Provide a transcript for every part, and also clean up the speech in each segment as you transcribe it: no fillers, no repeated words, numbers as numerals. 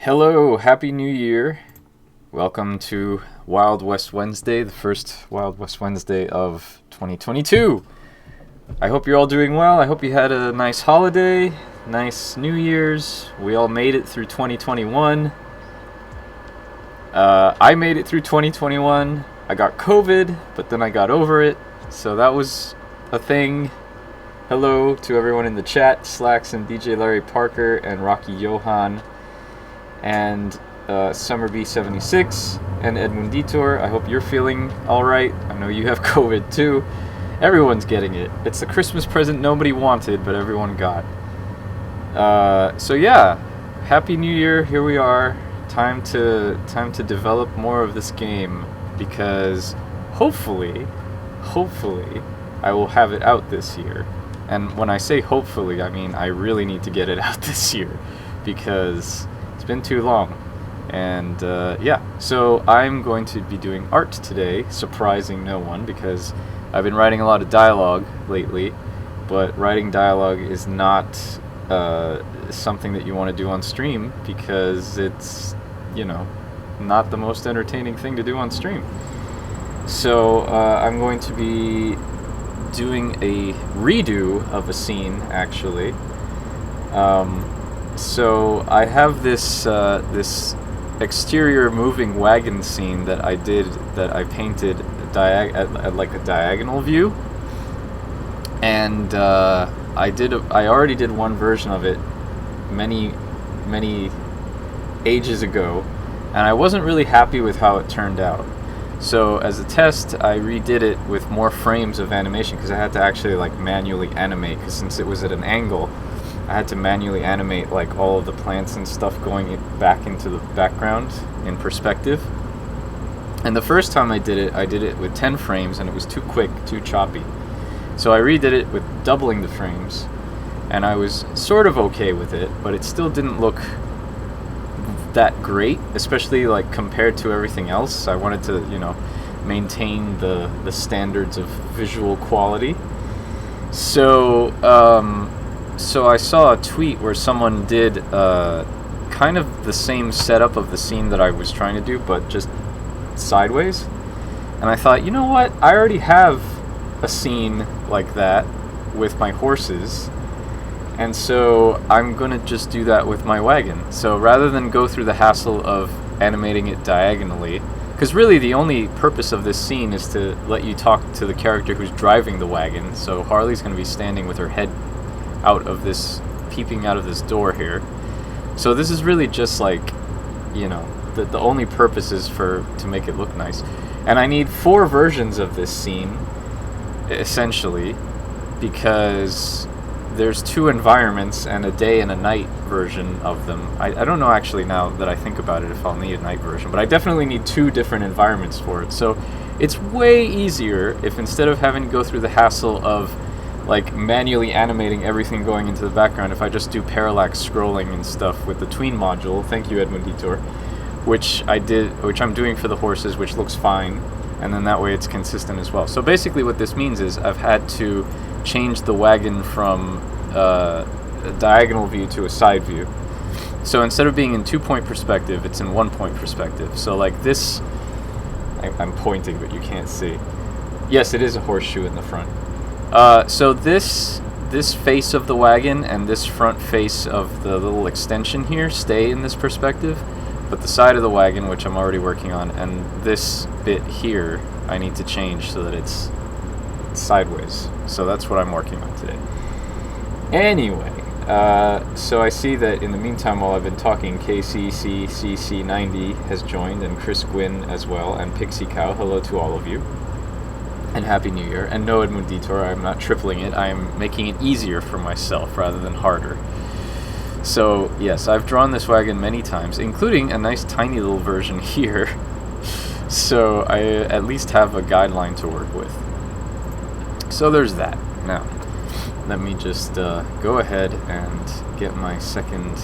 Hello, Happy New Year. Welcome to Wild West Wednesday, the first Wild West Wednesday of 2022. I hope you're all doing well. I hope you had a nice holiday, nice New Year's. We all made it through 2021. I made it through 2021. I got COVID, but then I got over it, so that was a thing. Hello to everyone in the chat, Slacks and DJ Larry Parker and Rocky Johan and Summer B76 and Edwin Detour. I hope you're feeling alright. I know you have COVID too. Everyone's getting it. It's the Christmas present nobody wanted, but everyone got. So yeah, Happy New Year. Here we are. Time to develop more of this game because hopefully I will have it out this year. And when I say hopefully, I mean I really need to get it out this year because it's been too long. And yeah, so I'm going to be doing art today, surprising no one because I've been writing a lot of dialogue lately, but writing dialogue is not something that you want to do on stream because it's, not the most entertaining thing to do on stream. So I'm going to be doing a redo of a scene, actually. So I have this this exterior moving wagon scene that I painted at like a diagonal view, and I already did one version of it many ages ago, and I wasn't really happy with how it turned out. So as a test, I redid it with more frames of animation because I had to actually manually animate, because since it was at an angle, I had to manually animate all of the plants and stuff going back into the background in perspective. And the first time I did it with 10 frames, and it was too quick, too choppy. So I redid it with doubling the frames, and I was sort of okay with it, but it still didn't look that great, especially compared to everything else. I wanted to, maintain the standards of visual quality. So I saw a tweet where someone did kind of the same setup of the scene that I was trying to do, but just sideways. And I thought, you know what? I already have a scene like that with my horses, and so I'm going to just do that with my wagon. So rather than go through the hassle of animating it diagonally, because really the only purpose of this scene is to let you talk to the character who's driving the wagon. So Harley's going to be standing with her head peeping out of this door here. So this is really just the only purpose is to make it look nice. And I need 4 versions of this scene, essentially, because there's 2 environments and a day and a night version of them. I don't know actually, now that I think about it, if I'll need a night version, but I definitely need 2 different environments for it. So it's way easier if instead of having to go through the hassle of manually animating everything going into the background, if I just do parallax scrolling and stuff with the tween module. Thank you, Edwin Detour. Which I'm doing for the horses, which looks fine, and then that way it's consistent as well. So basically what this means is I've had to change the wagon from a diagonal view to a side view. So instead of being in 2-point perspective, it's in 1-point perspective. So this, I'm pointing but you can't see. Yes, it is a horseshoe in the front. So this face of the wagon and this front face of the little extension here stay in this perspective, but the side of the wagon, which I'm already working on, and this bit here, I need to change so that it's sideways. So that's what I'm working on today. Anyway, so I see that in the meantime, while I've been talking, KCCCC90 has joined, and Chris Gwynn as well, and Pixie Cow. Hello to all of you. And Happy New Year. And no, Edmund Detour, I'm not tripling it. I'm making it easier for myself rather than harder. So, yes, I've drawn this wagon many times, including a nice tiny little version here. So I at least have a guideline to work with. So there's that. Now, let me just go ahead and get my second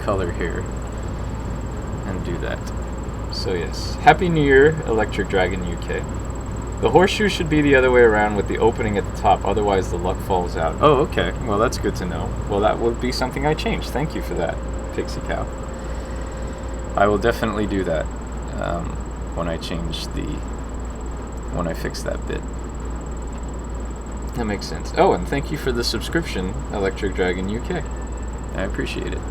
color here and do that. So yes, Happy New Year, Electric Dragon UK. The horseshoe should be the other way around with the opening at the top, otherwise the luck falls out. Oh, okay. Well, that's good to know. Well, that will be something I change. Thank you for that, Pixie Cow. I will definitely do that when I fix that bit. That makes sense. Oh, and thank you for the subscription, Electric Dragon UK. I appreciate it.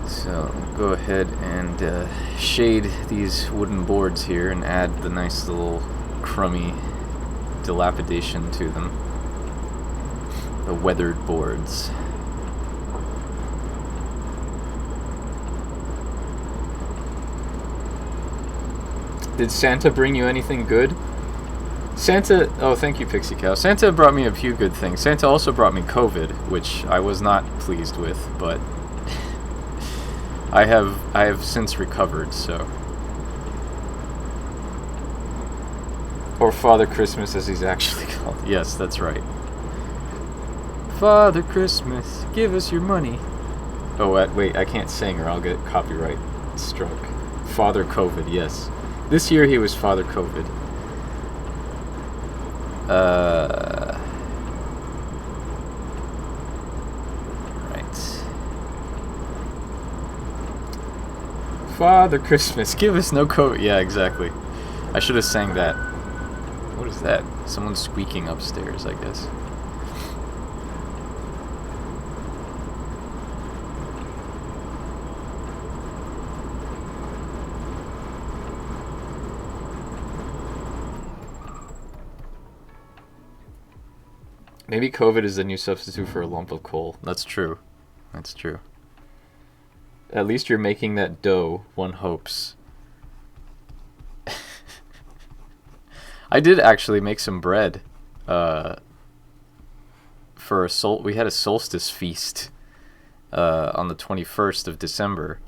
So, go ahead and shade these wooden boards here and add the nice little crummy dilapidation to them. The weathered boards. Did Santa bring you anything good? Santa, oh, thank you, Pixie Cow. Santa brought me a few good things. Santa also brought me COVID, which I was not pleased with, but I have since recovered, so. Or Father Christmas, as he's actually called. Yes, that's right. Father Christmas, give us your money. Oh, wait, I can't sing or I'll get copyright struck. Father COVID, yes. This year he was Father COVID. Right. Father Christmas, give us no COVID. Yeah, exactly. I should have sang that. What is that? Someone's squeaking upstairs, I guess. Maybe COVID is the new substitute for a lump of coal. That's true. That's true. At least you're making that dough, one hopes. I did actually make some bread for we had a solstice feast on the 21st of December,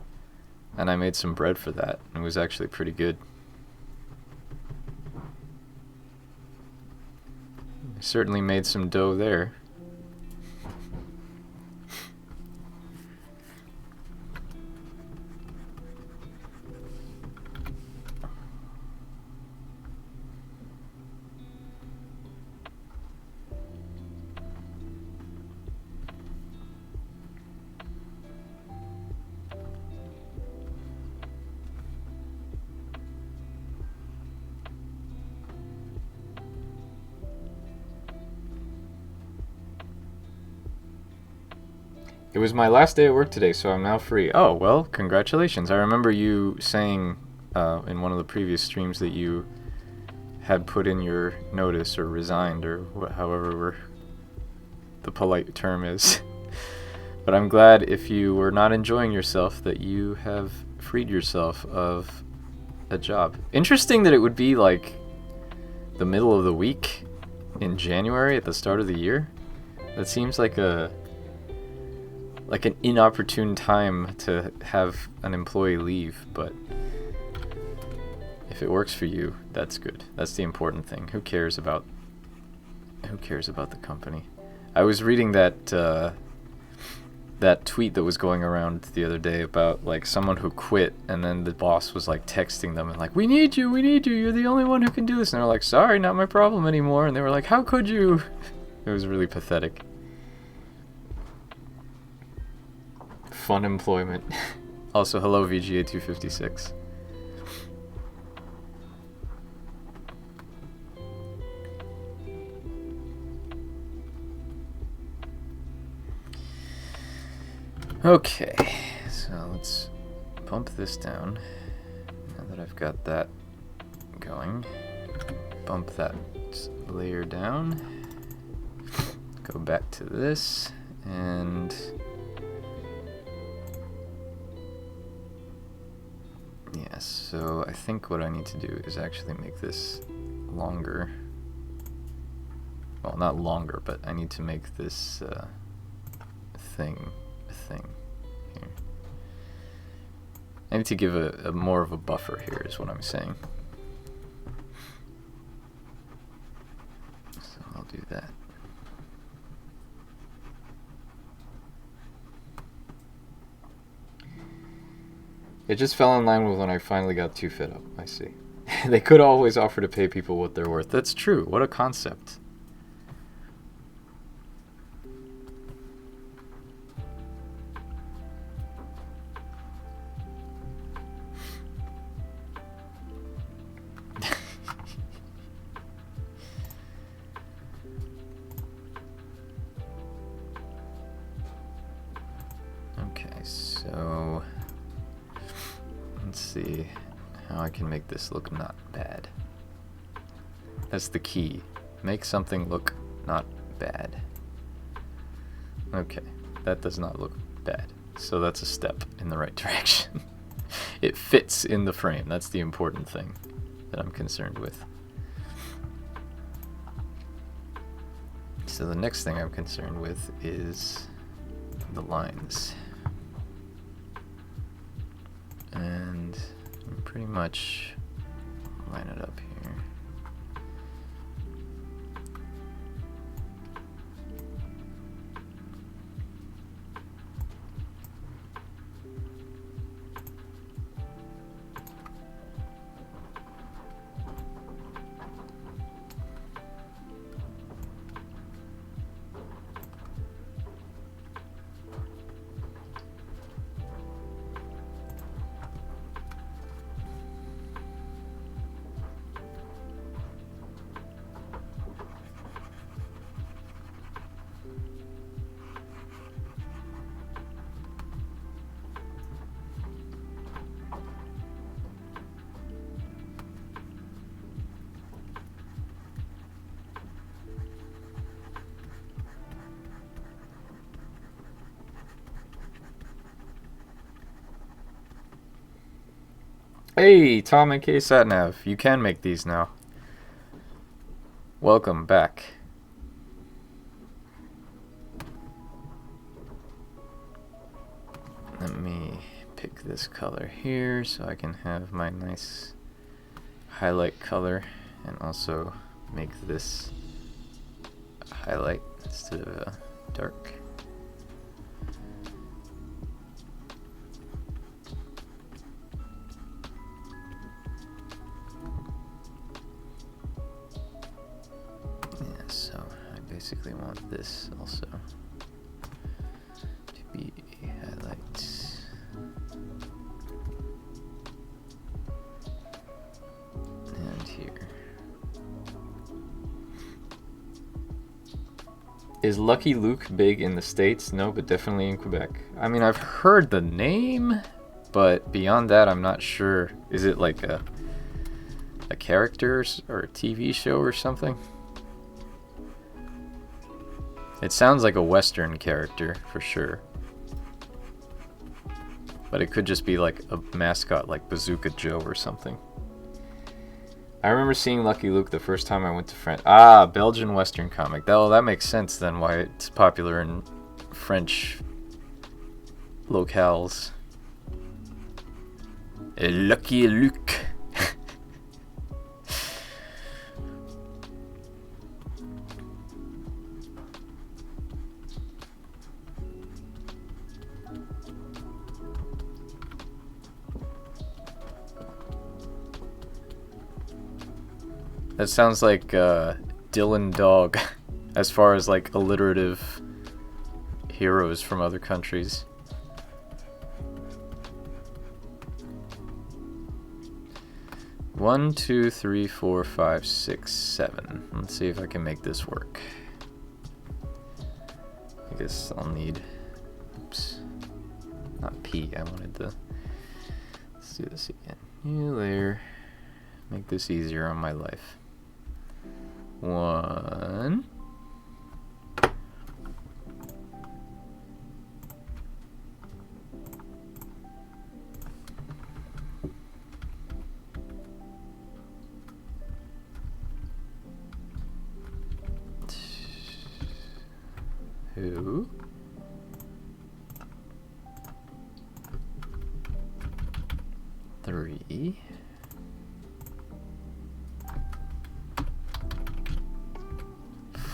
and I made some bread for that. It was actually pretty good. I certainly made some dough there. It was my last day at work today, so I'm now free. Oh, well, congratulations. I remember you saying in one of the previous streams that you had put in your notice or resigned or however the polite term is. But I'm glad if you were not enjoying yourself that you have freed yourself of a job. Interesting that it would be like the middle of the week in January at the start of the year. That seems like an inopportune time to have an employee leave, but if it works for you, that's good. That's the important thing. Who cares about the company? I was reading that that tweet that was going around the other day about like someone who quit, and then the boss was like texting them and like, we need you, you're the only one who can do this, and they're like, sorry, not my problem anymore, and they were like, how could you? It was really pathetic. Fun employment. Also, hello VGA 256. Okay, so let's bump this down. Now that I've got that going, bump that layer down. Go back to this, and yes, so I think what I need to do is actually make this longer. Well, not longer, but I need to make this thing a thing here. I need to give a more of a buffer here is what I'm saying. So I'll do that. It just fell in line with when I finally got too fed up. I see. They could always offer to pay people what they're worth. That's true. What a concept. so let's see how I can make this look not bad. That's the key. Make something look not bad. Okay, that does not look bad. So that's a step in the right direction. It fits in the frame. That's the important thing that I'm concerned with. So the next thing I'm concerned with is the lines. And pretty much line it up here. Hey, Tom and K Satnav, you can make these now. Welcome back. Let me pick this color here so I can have my nice highlight color and also make this a highlight instead of a dark. Basically want this also to be a highlight. And here. Is Lucky Luke big in the States? No, but definitely in Quebec. I mean, I've heard the name, but beyond that, I'm not sure. Is it like a character or a TV show or something? It sounds like a Western character, for sure. But it could just be like a mascot like Bazooka Joe or something. I remember seeing Lucky Luke the first time I went to France. Ah, Belgian Western comic. That makes sense then why it's popular in French locales. Lucky Luke. That sounds like Dylan Dog, as far as like alliterative heroes from other countries. One, two, three, four, five, six, seven. Let's see if I can make this work. I guess I'll need, oops, not P, I wanted the, let's do this again. New layer, make this easier on my life. 1, 2, 3,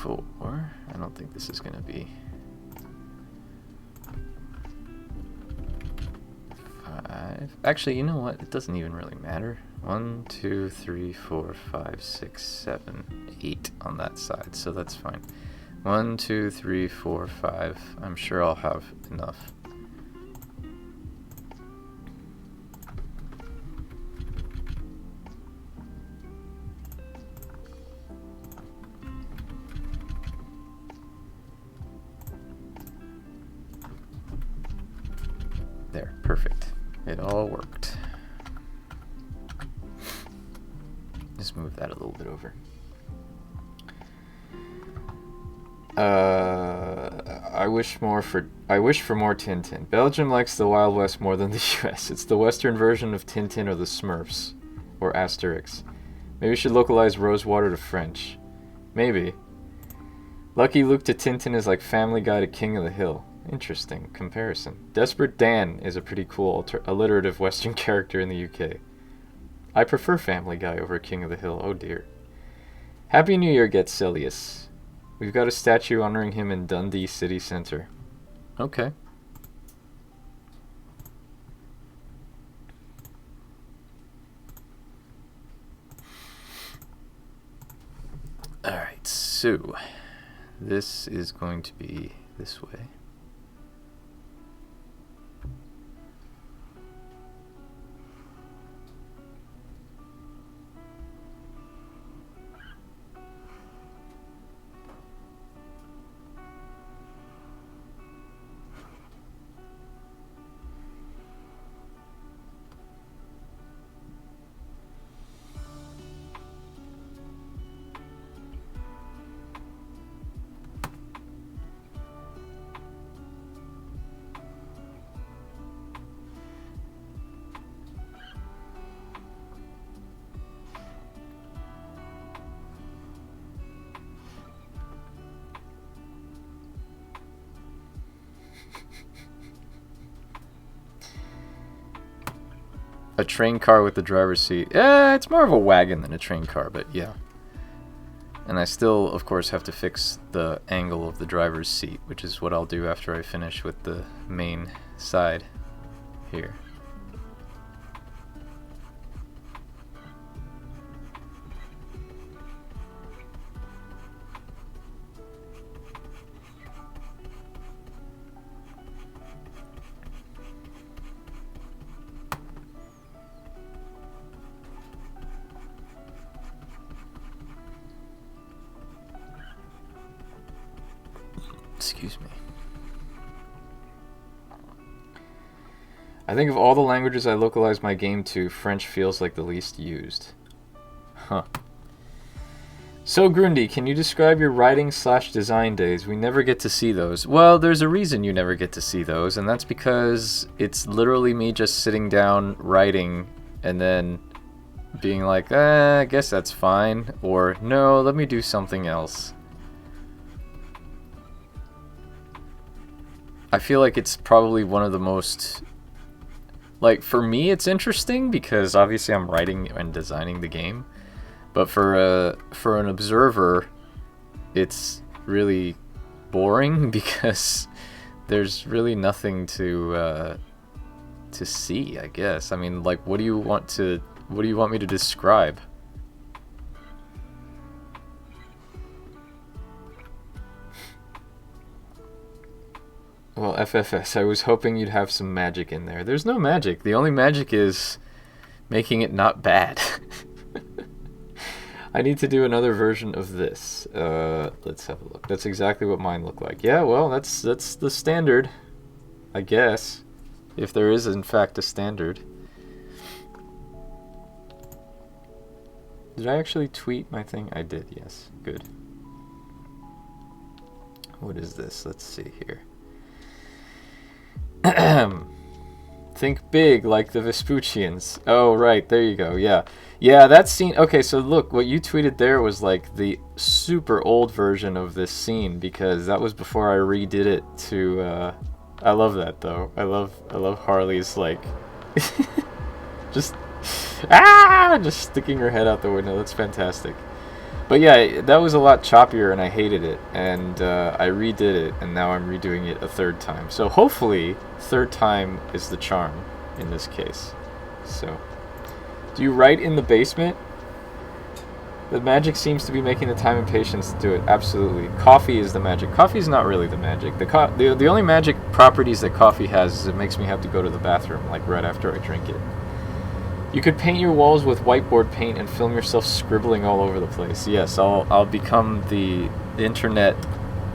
4. I don't think this is going to be 5. Actually, you know what? It doesn't even really matter. 1, 2, 3, 4, 5, 6, 7, 8 on that side, so that's fine. 1, 2, 3, 4, 5. I'm sure I'll have enough. Perfect. It all worked. Just move that a little bit over. I wish for more Tintin. Belgium likes the Wild West more than the US. It's the Western version of Tintin or the Smurfs. Or Asterix. Maybe we should localize Rosewater to French. Maybe. Lucky Luke to Tintin is like Family Guy to King of the Hill. Interesting comparison. Desperate Dan is a pretty cool alliterative Western character in the UK. I prefer Family Guy over King of the Hill. Oh dear. Happy New Year, Getselius. We've got a statue honoring him in Dundee City Centre. Okay. Alright, so this is going to be this way. A train car with the driver's seat. It's more of a wagon than a train car, but yeah. And I still, of course, have to fix the angle of the driver's seat, which is what I'll do after I finish with the main side here. Excuse me. I think of all the languages I localize my game to, French feels like the least used. Huh. So, Grundy, can you describe your writing/design days? We never get to see those. Well, there's a reason you never get to see those, and that's because it's literally me just sitting down, writing, and then being like, I guess that's fine, or no, let me do something else. I feel like it's probably one of the most, like, for me it's interesting because obviously I'm writing and designing the game, but for an observer it's really boring because there's really nothing to see, I guess. I mean, like, what do you want me to describe? Well, FFS, I was hoping you'd have some magic in there. There's no magic. The only magic is making it not bad. I need to do another version of this. Let's have a look. That's exactly what mine looked like. Yeah, well, that's the standard, I guess. If there is, in fact, a standard. Did I actually tweet my thing? I did, yes. Good. What is this? Let's see here. Think big, like the Vespuccians. Oh, right, there you go, yeah. Yeah, that scene... Okay, so look, what you tweeted there was like the super old version of this scene, because that was before I redid it to... I love that, though. I love Harley's, like... just... just sticking her head out the window. That's fantastic. But yeah, that was a lot choppier, and I hated it. And I redid it, and now I'm redoing it a third time. So hopefully, third time is the charm in this case. So, do you write in the basement? The magic seems to be making the time and patience to do it. Absolutely. Coffee is the magic. Coffee is not really the magic. The only magic properties that coffee has is it makes me have to go to the bathroom, like right after I drink it. You could paint your walls with whiteboard paint and film yourself scribbling all over the place. Yes, I'll become the internet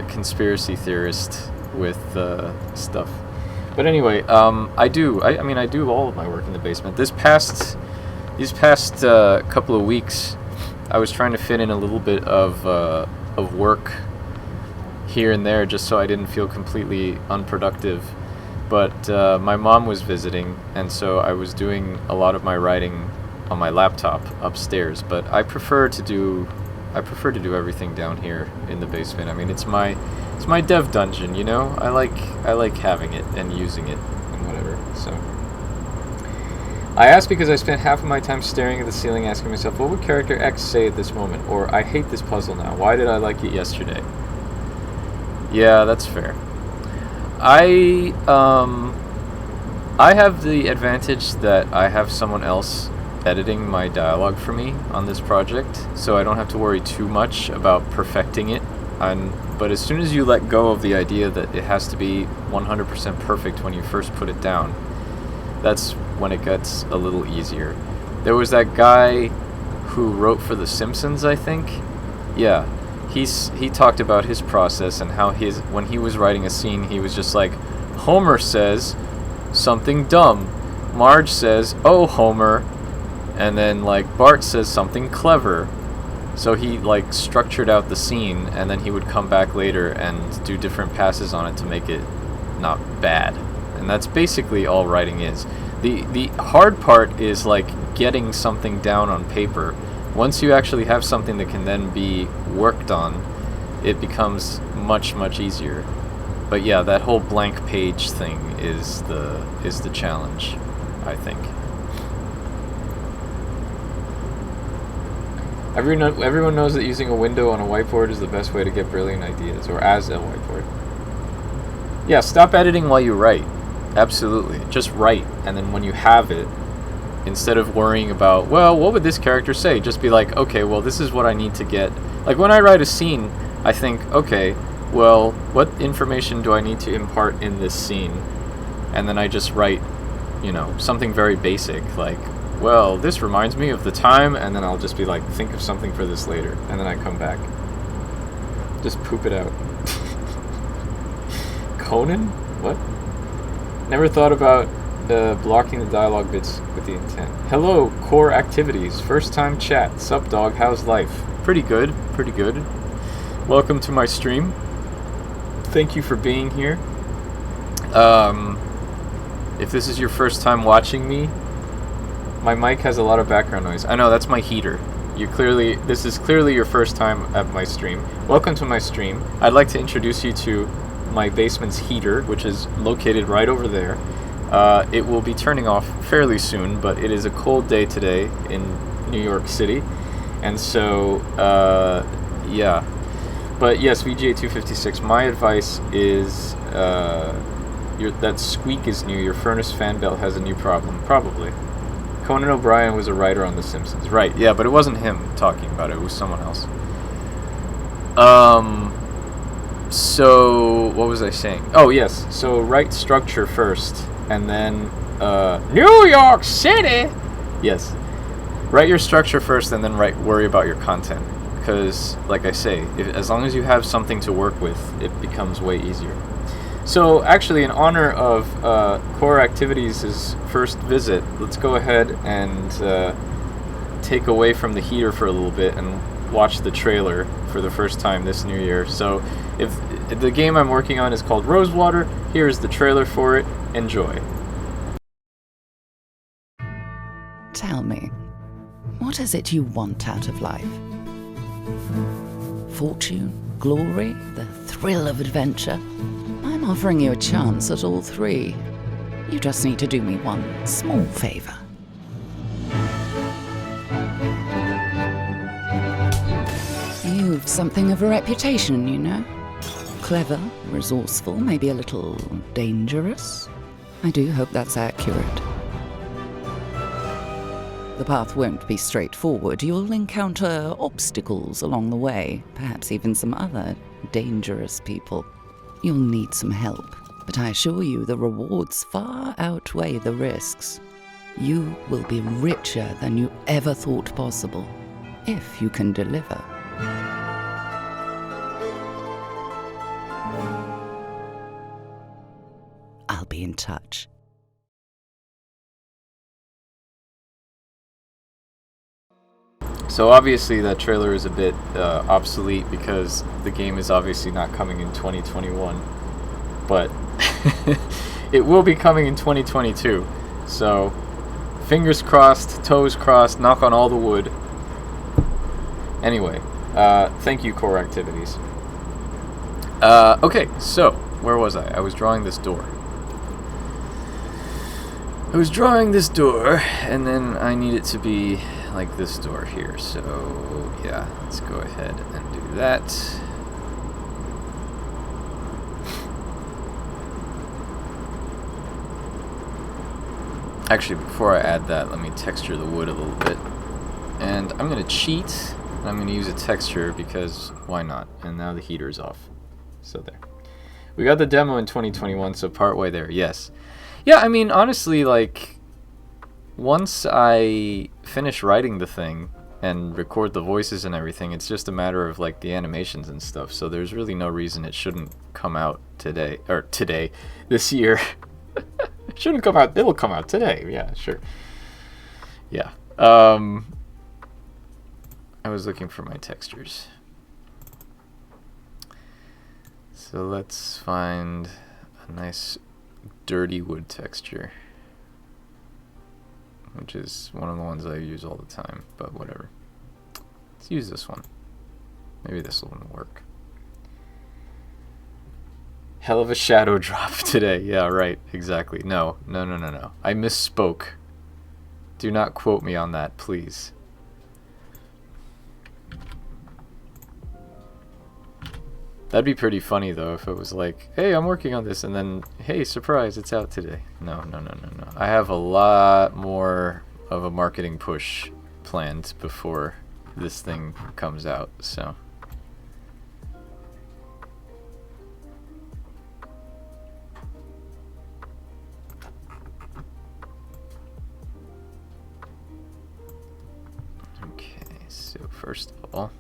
conspiracy theorist with stuff. But anyway, I do. I mean, I do all of my work in the basement. These past couple of weeks, I was trying to fit in a little bit of work here and there, just so I didn't feel completely unproductive. But my mom was visiting, and so I was doing a lot of my writing on my laptop upstairs. But I prefer to do everything down here in the basement. I mean, it's my dev dungeon, you know. I like having it and using it and whatever. So I asked because I spent half of my time staring at the ceiling, asking myself, what would character X say at this moment? Or, I hate this puzzle now. Why did I like it yesterday? Yeah, that's fair. I have the advantage that I have someone else editing my dialogue for me on this project, so I don't have to worry too much about perfecting it. But as soon as you let go of the idea that it has to be 100% perfect when you first put it down, that's when it gets a little easier. There was that guy who wrote for The Simpsons, I think. Yeah, he talked about his process and how when he was writing a scene, he was just like, Homer says something dumb, Marge says, oh Homer, and then like Bart says something clever. So he like structured out the scene, and then he would come back later and do different passes on it to make it not bad. And that's basically all writing is. The hard part is like getting something down on paper. Once you actually have something that can then be worked on, it becomes much easier. But yeah, that whole blank page thing is the challenge, I think. Everyone knows that using a window on a whiteboard is the best way to get brilliant ideas, or as a whiteboard. Yeah, stop editing while you write. Absolutely. Just write, and then when you have it, instead of worrying about, well, what would this character say? Just be like, okay, well, this is what I need to get. Like, when I write a scene, I think, okay, well, what information do I need to impart in this scene? And then I just write, you know, something very basic, like, well, this reminds me of the time, and then I'll just be like, think of something for this later, and then I come back. Just poop it out. Conan? What? Never thought about blocking the dialogue bits with the intent. Hello, core activities. First time chat. Sup dog, how's life? Pretty good, pretty good. Welcome to my stream. Thank you for being here. If this is your first time watching me, my mic has a lot of background noise. I know, that's my heater. This is clearly your first time at my stream. Welcome to my stream. I'd like to introduce you to my basement's heater, which is located right over there. It will be turning off fairly soon, but it is a cold day today in New York City, and so yeah. But yes, VGA 256. My advice is that squeak is new. Your furnace fan belt has a new problem, probably. Conan O'Brien was a writer on The Simpsons, right? Yeah, but it wasn't him talking about it. It was someone else. So what was I saying? Oh yes. So write structure first, and then New York City. Yes. Write your structure first, and then worry about your content. Because, like I say, as long as you have something to work with, it becomes way easier. So, actually, in honor of Core Activities' first visit, let's go ahead and take away from the heater for a little bit and watch the trailer for the first time this new year. So, if the game I'm working on is called Rosewater, here's the trailer for it. Enjoy. Tell me, what is it you want out of life? Fortune, glory, the thrill of adventure? I'm offering you a chance at all three. You just need to do me one small favor. You've something of a reputation, you know. Clever, resourceful, maybe a little dangerous. I do hope that's accurate. The path won't be straightforward. You'll encounter obstacles along the way, perhaps even some other dangerous people. You'll need some help, but I assure you the rewards far outweigh the risks. You will be richer than you ever thought possible, if you can deliver. I'll be be in touch. So obviously that trailer is a bit obsolete because the game is obviously not coming in 2021, but it will be coming in 2022. So fingers crossed, toes crossed, knock on all the wood. Anyway, thank you, Core Activities. Okay, so where was I? I was drawing this door. And then I need it to be like this door here. So yeah, let's go ahead and do that. Actually, before I add that, let me texture the wood a little bit. And I'm going to cheat. I'm going to use a texture because why not? And now the heater's off. So there. We got the demo in 2021, so partway there, yes. Yeah, I mean, honestly, like, once I finish writing the thing and record the voices and everything, it's just a matter of, like, the animations and stuff. So there's really no reason it shouldn't come out this year. It shouldn't come out. It'll come out today. Yeah, sure. Yeah. I was looking for my textures. So let's find a nice dirty wood texture, which is one of the ones I use all the time, but whatever. Let's use this one. Maybe this will work. Hell of a shadow drop today. Yeah, right. Exactly. No. I misspoke. Do not quote me on that, please. That'd be pretty funny, though, if it was like, hey, I'm working on this, and then, hey, surprise, it's out today. No. I have a lot more of a marketing push planned before this thing comes out, so. Okay, so first of all,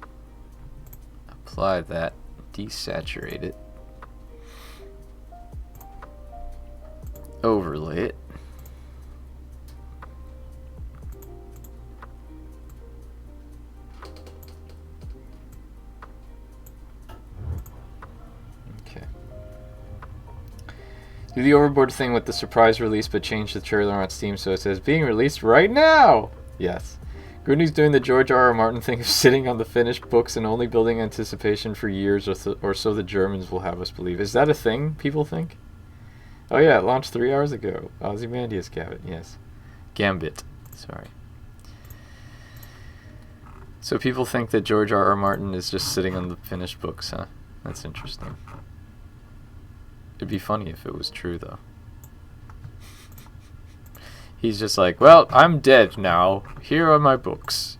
apply that. Desaturate it, overlay it, okay. Do the overboard thing with the surprise release, but change the trailer on Steam so it says being released right now. Yes. Goody's doing the George R.R. Martin thing of sitting on the finished books and only building anticipation for years, or so the Germans will have us believe. Is that a thing people think? Oh yeah, it launched 3 hours ago. Ozymandias Gambit, yes. Gambit, sorry. So people think that George R.R. Martin is just sitting on the finished books, huh? That's interesting. It'd be funny if it was true, though. He's just like, well, I'm dead now. Here are my books.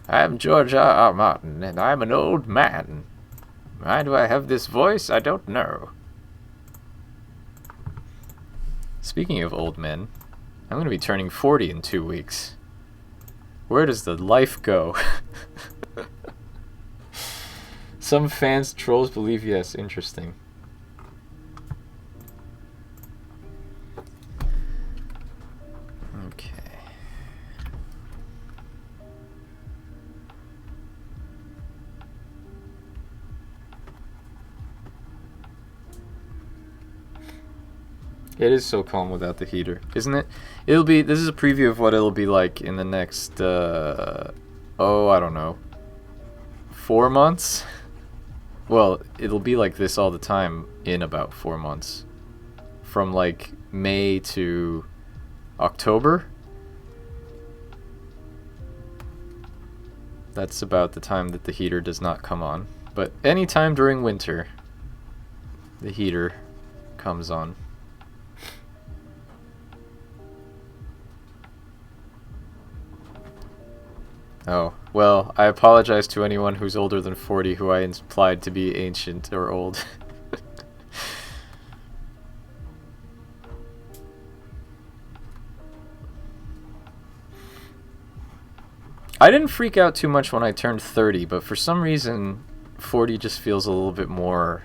I'm George R.R. Martin, and I'm an old man. Why do I have this voice? I don't know. Speaking of old men, I'm going to be turning 40 in 2 weeks. Where does the life go? Some fans, trolls believe yes. Interesting. Okay. It is so calm without the heater, isn't it? This is a preview of what it'll be like in the next, I don't know, 4 months? Well, it'll be like this all the time in about 4 months. From like May to October. That's about the time that the heater does not come on. But anytime during winter, the heater comes on. Oh, well, I apologize to anyone who's older than 40 who I implied to be ancient or old. I didn't freak out too much when I turned 30, but for some reason, 40 just feels a little bit more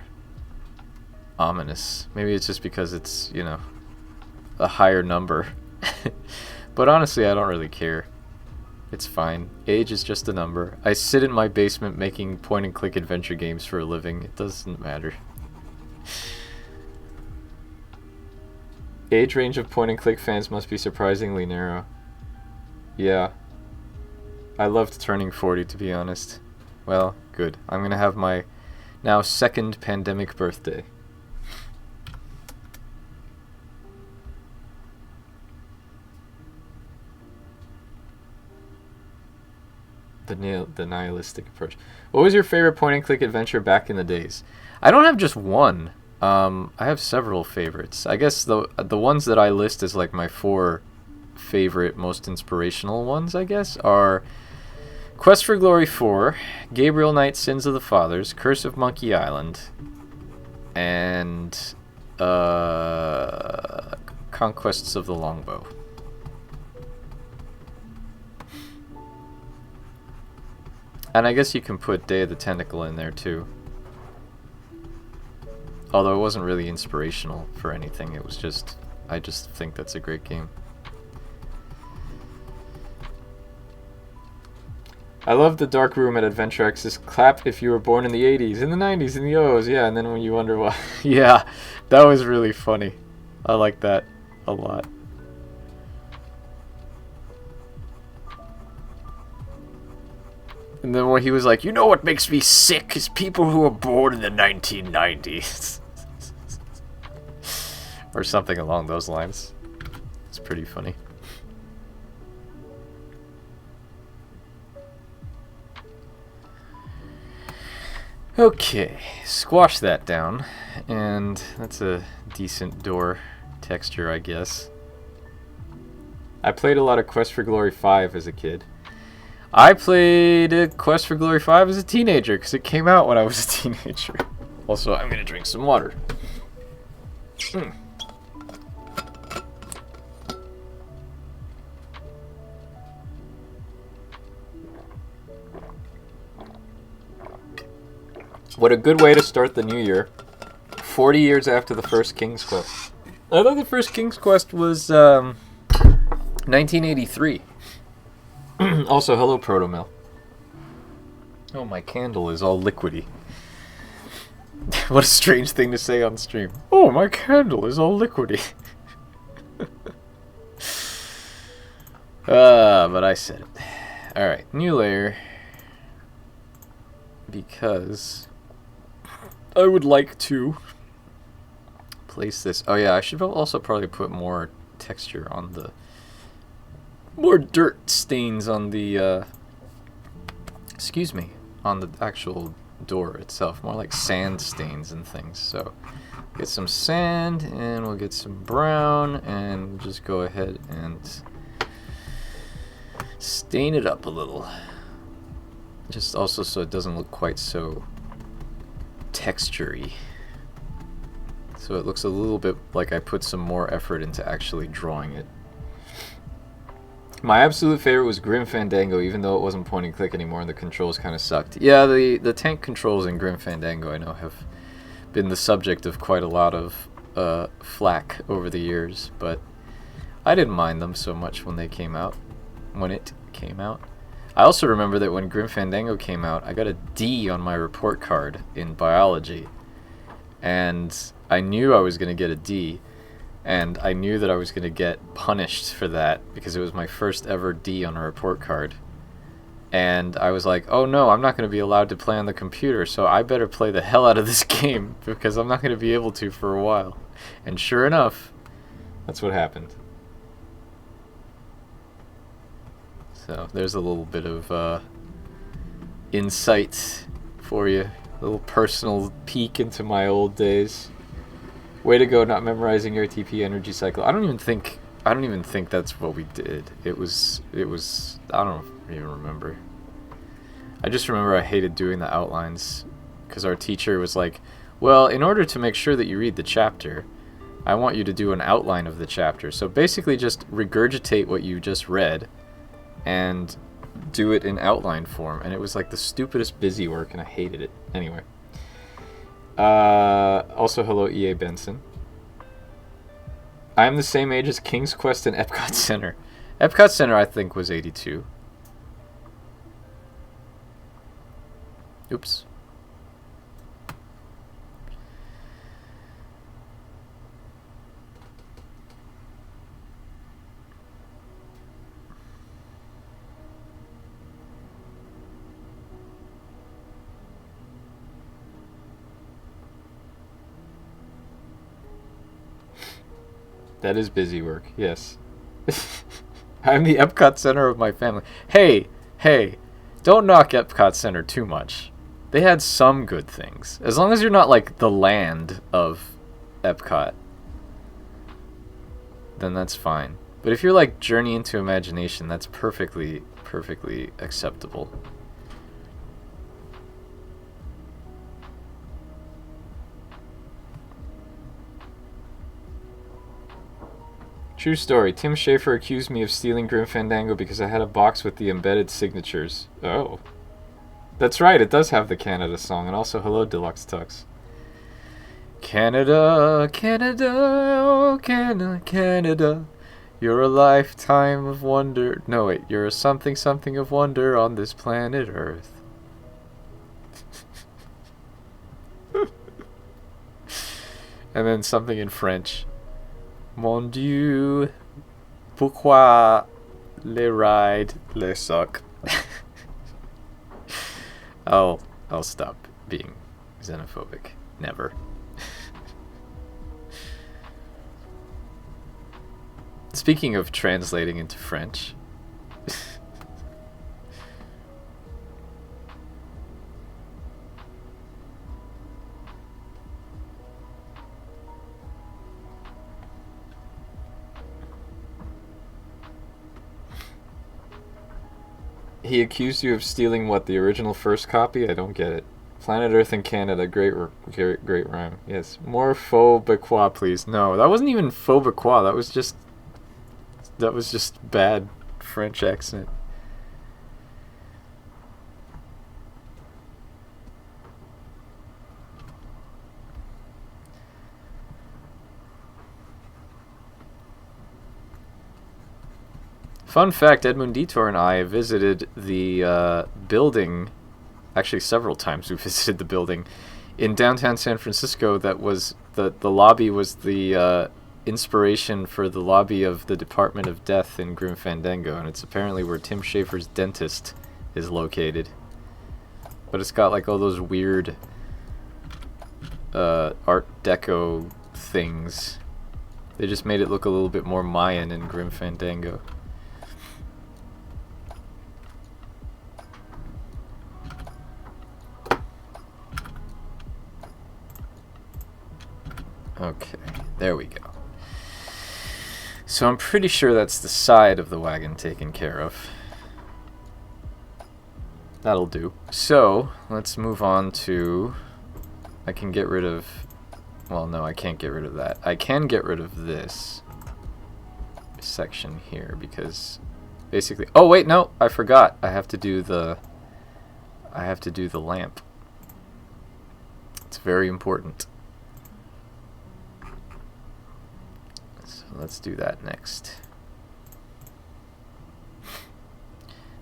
ominous. Maybe it's just because it's, you know, a higher number. But honestly, I don't really care. It's fine. Age is just a number. I sit in my basement making point-and-click adventure games for a living. It doesn't matter. Age range of point-and-click fans must be surprisingly narrow. Yeah. I loved turning 40, to be honest. Well, good. I'm gonna have my now second pandemic birthday. The nihilistic approach. What was your favorite point-and-click adventure back in the days? I don't have just one. I have several favorites. I guess the ones that I list as like my 4 favorite, most inspirational ones, I guess, are Quest for Glory 4, Gabriel Knight Sins of the Fathers, Curse of Monkey Island, and Conquests of the Longbow. And I guess you can put Day of the Tentacle in there too. Although it wasn't really inspirational for anything, it was just, I just think that's a great game. I love the dark room at Adventure X's clap if you were born in the 80s, in the 90s, in the O's, yeah, and then when you wonder why. Yeah, that was really funny. I like that a lot. And then when he was like, you know what makes me sick is people who were born in the 1990s. Or something along those lines. It's pretty funny. Okay, squash that down. And that's a decent door texture, I guess. I played a lot of Quest for Glory 5 as a kid. I played Quest for Glory 5 as a teenager because it came out when I was a teenager. Also, I'm going to drink some water. What a good way to start the new year. 40 years after the first King's Quest. I thought the first King's Quest was 1983. Also, hello, Protomel. Oh, my candle is all liquidy. What a strange thing to say on stream. Oh, my candle is all liquidy. But I said it. Alright, new layer. Because I would like to place this. Oh yeah, I should also probably put more texture on the... more dirt stains on the, excuse me, on the actual door itself. More like sand stains and things. So, get some sand, and we'll get some brown, and just go ahead and stain it up a little. Just also so it doesn't look quite so texture-y. So it looks a little bit like I put some more effort into actually drawing it. My absolute favorite was Grim Fandango, even though it wasn't point and click anymore and the controls kind of sucked. Yeah, the tank controls in Grim Fandango I know have been the subject of quite a lot of flack over the years, but I didn't mind them so much when they came out. When it came out. I also remember that when Grim Fandango came out, I got a D on my report card in biology. And I knew I was going to get a D. And I knew that I was going to get punished for that because it was my first ever D on a report card. And I was like, oh no, I'm not going to be allowed to play on the computer, so I better play the hell out of this game because I'm not going to be able to for a while. And sure enough, that's what happened. So there's a little bit of insight for you. A little personal peek into my old days. Way to go, not memorizing your TP energy cycle. I don't even think that's what we did. It was I don't even remember. I just remember I hated doing the outlines because our teacher was like, well, in order to make sure that you read the chapter, I want you to do an outline of the chapter. So basically just regurgitate what you just read and do it in outline form. And it was like the stupidest busy work and I hated it. Anyway. Also, hello, EA Benson. I am the same age as King's Quest and Epcot Center. Epcot Center, I think, was 82. Oops. That is busy work, yes. I'm the Epcot Center of my family. Hey, don't knock Epcot Center too much. They had some good things. As long as you're not like the land of Epcot, then that's fine. But if you're like Journey into Imagination, that's perfectly acceptable. True story. Tim Schafer accused me of stealing Grim Fandango because I had a box with the embedded signatures. Oh. That's right, it does have the Canada song. And also, hello, Deluxe Tux. Canada, Canada, oh, Canada, Canada. You're a lifetime of wonder. No, wait. You're a something of wonder on this planet Earth. And then something in French. Mon Dieu, pourquoi les rides les suck? I'll stop being xenophobic. Never. Speaking of translating into French. He accused you of stealing what, the original first copy? I don't get it. Planet Earth and Canada, great rhyme. Yes, more faux Bequois, please. No, that wasn't even faux Bequois. That was just bad French accent. Fun fact, Edmund Detour and I visited the building, actually several times we visited the building, in downtown San Francisco that was, the lobby was the inspiration for the lobby of the Department of Death in Grim Fandango, and it's apparently where Tim Schafer's dentist is located. But it's got like all those weird Art Deco things. They just made it look a little bit more Mayan in Grim Fandango. Okay, there we go. So I'm pretty sure that's the side of the wagon taken care of. That'll do. So, let's move on to... I can get rid of... Well, no, I can't get rid of that. I can get rid of this section here because basically... Oh, wait, no, I forgot. I have to do the lamp. It's very important. Let's do that next.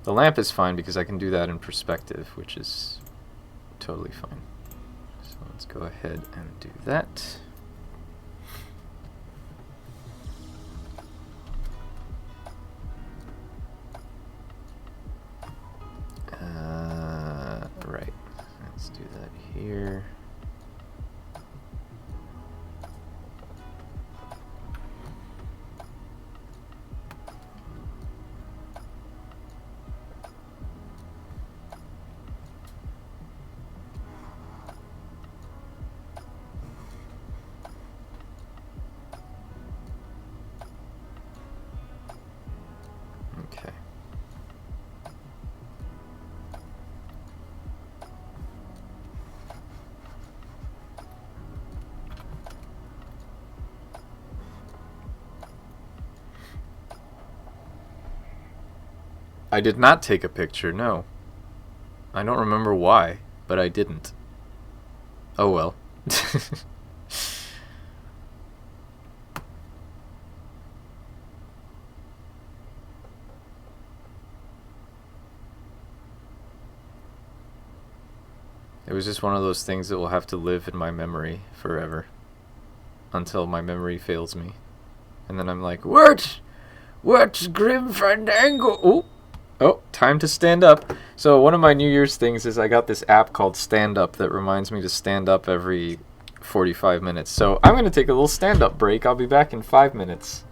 The lamp is fine because I can do that in perspective, which is totally fine. So let's go ahead and do that. Right. Let's do that here. Okay. I did not take a picture, no. I don't remember why, but I didn't. Oh well. It was just one of those things that will have to live in my memory forever. Until my memory fails me. And then I'm like, what? What's Grim Fandango? Oh, time to stand up. So one of my New Year's things is I got this app called Stand Up that reminds me to stand up every 45 minutes. So I'm going to take a little stand-up break. I'll be back in 5 minutes.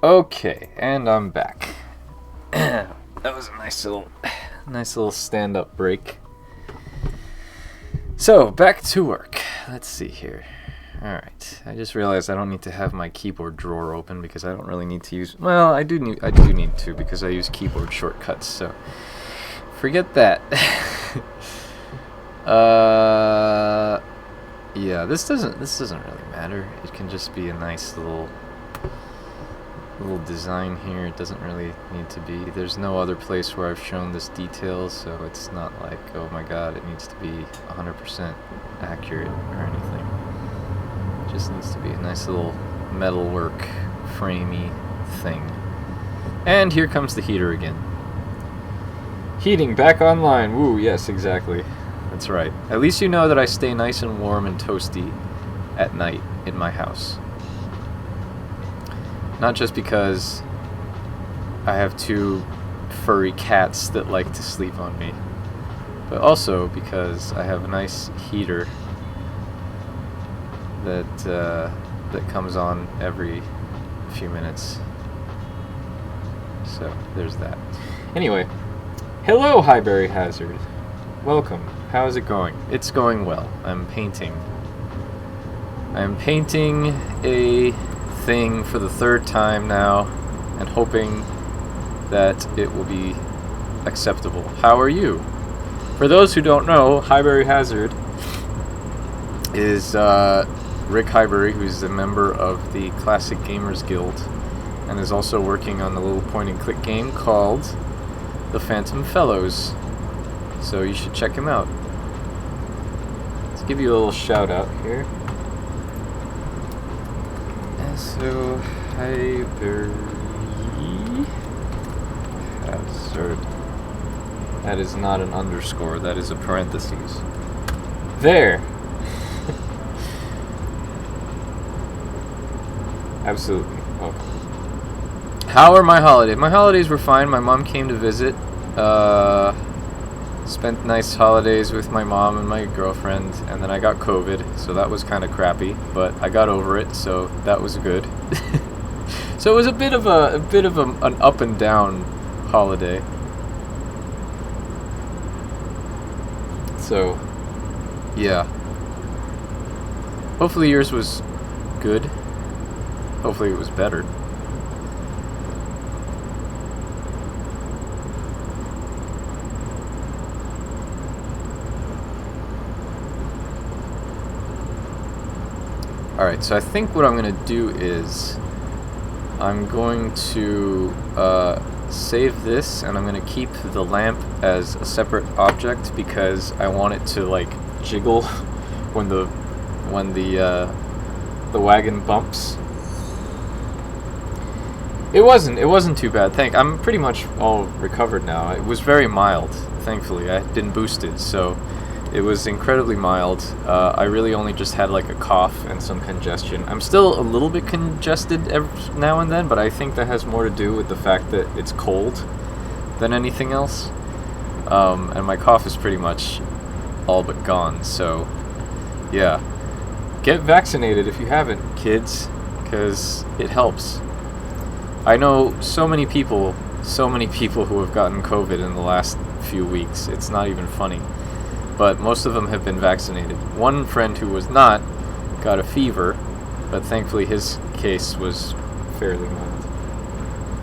Okay, and I'm back. That was a nice little stand-up break. So, back to work. Let's see here. Alright, I just realized I don't need to have my keyboard drawer open because I don't really need to use... Well, I do need to because I use keyboard shortcuts, so... Forget that. Yeah, this doesn't really matter. It can just be a nice little design here. It doesn't really need to be. There's no other place where I've shown this detail, so it's not like, oh my god, it needs to be 100% accurate or anything. It just needs to be a nice little metalwork, framey thing. And here comes the heater again. Heating back online. Woo, yes, exactly. That's right. At least you know that I stay nice and warm and toasty at night in my house. Not just because I have 2 furry cats that like to sleep on me, but also because I have a nice heater that comes on every few minutes. So there's that. Anyway, hello, Highbury Hazard. Welcome. How's it going? It's going well. I'm painting a thing for the 3rd time now, and hoping that it will be acceptable. How are you? For those who don't know, Highbury Hazard is Rick Highbury, who's a member of the Classic Gamers Guild, and is also working on a little point-and-click game called The Phantom Fellows. So you should check him out. Let's give you a little shout-out here. So, Highbury Hazard. That is not an underscore, that is a parentheses. There! Absolutely. Oh. How are my holidays? My holidays were fine. My mom came to visit. Spent nice holidays with my mom and my girlfriend, and then I got COVID, so that was kind of crappy, but I got over it, so that was good. So it was a bit of an up and down holiday. So, yeah. Hopefully yours was good. Hopefully it was better. Alright, so I think what I'm going to do is I'm going to save this, and I'm going to keep the lamp as a separate object because I want it to like jiggle when the wagon bumps. It wasn't too bad. I'm pretty much all recovered now. It was very mild, thankfully. I had been boosted, so it was incredibly mild. I really only just had like a cough and some congestion. I'm still a little bit congested every now and then, but I think that has more to do with the fact that it's cold than anything else. And my cough is pretty much all but gone, so yeah. Get vaccinated if you haven't, kids, because it helps. I know so many people who have gotten COVID in the last few weeks. It's not even funny. But most of them have been vaccinated. One friend who was not got a fever, but thankfully his case was fairly mild.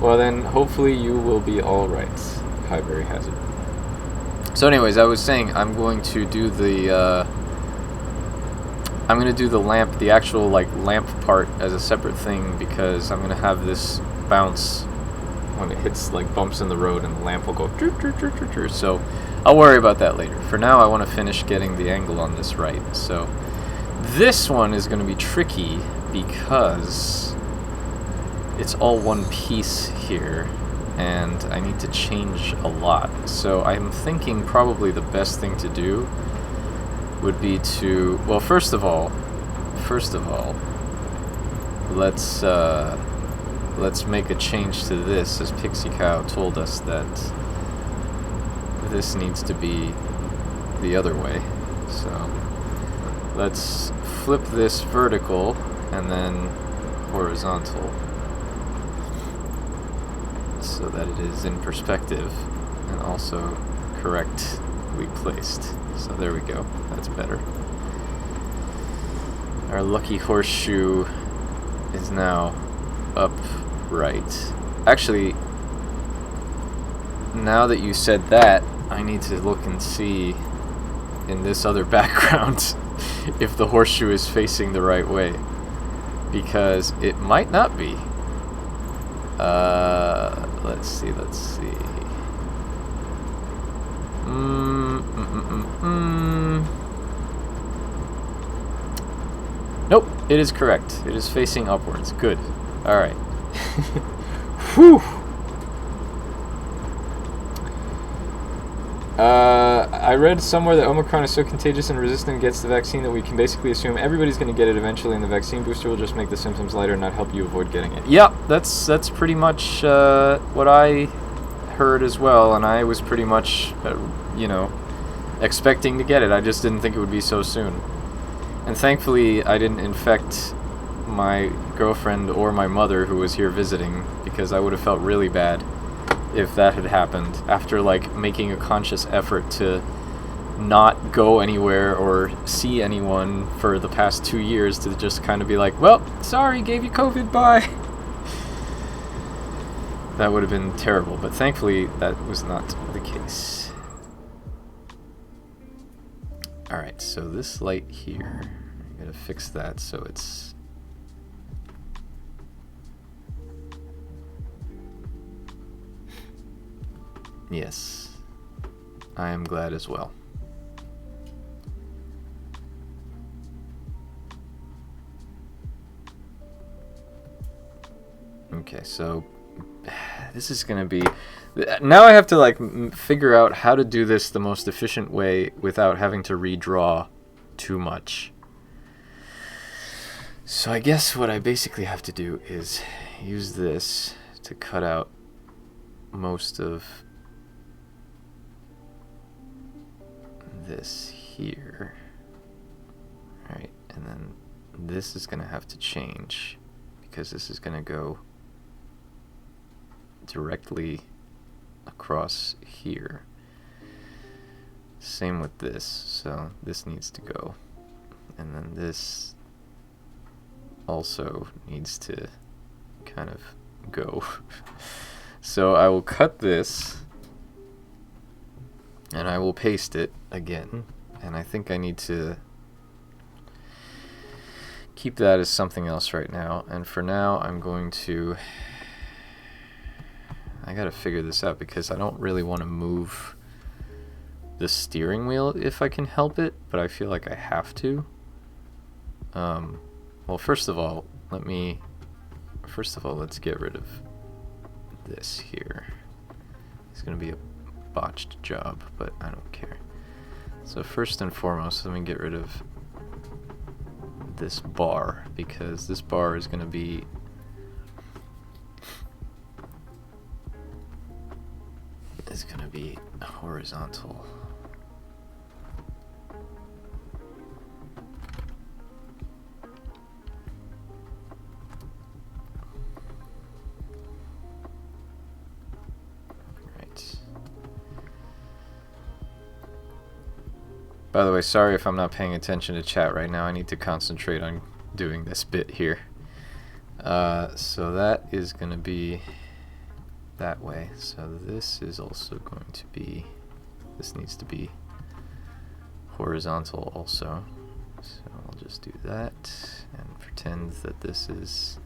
Well then, hopefully you will be alright, Highbury Hazard. So anyways, I was saying I'm going to do the lamp, the actual like lamp part as a separate thing because I'm gonna have this bounce when it hits like bumps in the road and the lamp will go so I'll worry about that later. For now, I want to finish getting the angle on this right. So this one is going to be tricky because it's all one piece here, and I need to change a lot. So I'm thinking probably the best thing to do would be to, well, first of all, let's make a change to this, as Pixie Cow told us that this needs to be the other way. So let's flip this vertical and then horizontal. so that it is in perspective and also correctly placed. So there we go. That's better. Our lucky horseshoe is now upright. Actually, now that you said that, I need to look and see in this other background if the horseshoe is facing the right way, because it might not be. Let's see. Nope, it is correct. It is facing upwards. Good. Alright. Whew! I read somewhere that Omicron is so contagious and resistant against the vaccine that we can basically assume everybody's going to get it eventually, and the vaccine booster will just make the symptoms lighter and not help you avoid getting it. Yeah, that's pretty much what I heard as well, and I was pretty much, expecting to get it. I just didn't think it would be so soon. And thankfully, I didn't infect my girlfriend or my mother who was here visiting, because I would have felt really bad if that had happened after making a conscious effort to not go anywhere or see anyone for the past 2 years, to just kind of be like, well, sorry, gave you COVID, bye. That would have been terrible, but thankfully that was not the case. Alright, so this light here, I'm gonna fix that so it's... Yes, I am glad as well. Okay, so this is gonna be... Now I have to figure out how to do this the most efficient way without having to redraw too much. So I guess what I basically have to do is use this to cut out most of this here. Alright, and then this is gonna have to change, because this is gonna go directly across here. Same with this, so this needs to go, and then this also needs to kind of go. So I will cut this and I will paste it again, and I think I need to keep that as something else right now, and for now I'm going to... I gotta figure this out, because I don't really want to move the steering wheel if I can help it, but I feel like I have to. Well, first of all, let's get rid of this here. It's gonna be a botched job, but I don't care. So first and foremost, let me get rid of this bar, because this bar is gonna be horizontal. Right. By the way, sorry if I'm not paying attention to chat right now. I need to concentrate on doing this bit here. So that is going to be that way. So this is also going to be, this needs to be horizontal also. So I'll just do that and pretend that this is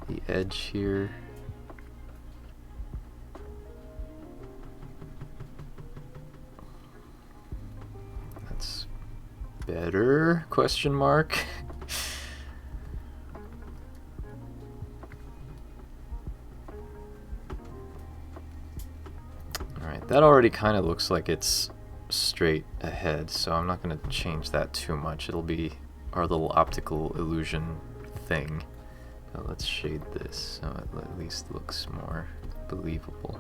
the edge here. That's better, question mark. Alright, that already kind of looks like it's straight ahead, so I'm not going to change that too much. It'll be our little optical illusion thing. So let's shade this so it at least looks more believable.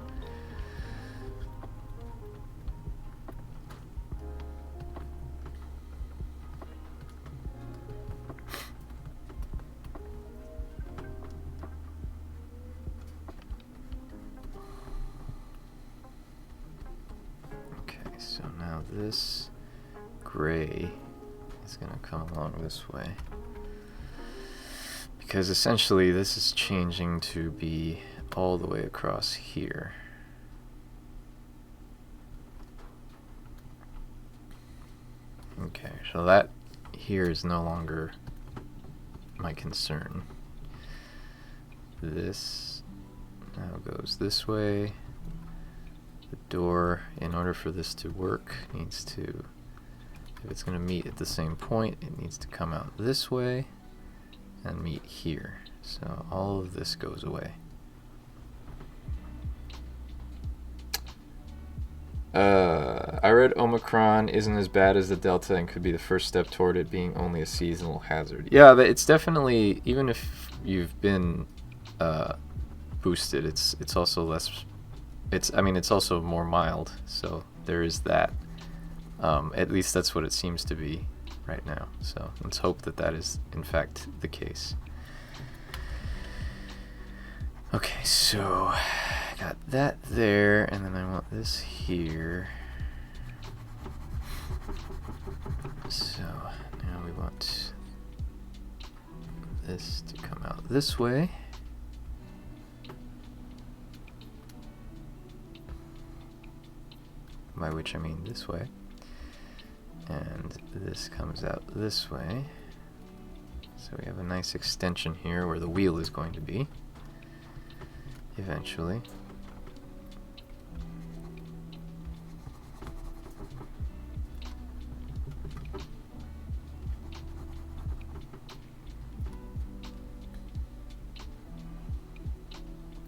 Now this gray is going to come along this way. Because essentially this is changing to be all the way across here. Okay, so that here is no longer my concern. This now goes this way. The door, in order for this to work, needs to, if it's going to meet at the same point, it needs to come out this way and meet here. So all of this goes away. I read Omicron isn't as bad as the Delta and could be the first step toward it being only a seasonal hazard. Yeah, but it's definitely, even if you've been boosted, it's also less, it's also more mild, so there is that. At least that's what it seems to be right now, so let's hope that that is in fact the case. Okay, so I got that there, and then I want this here. So now we want this to come out this way. By which I mean this way. And this comes out this way. So we have a nice extension here where the wheel is going to be eventually.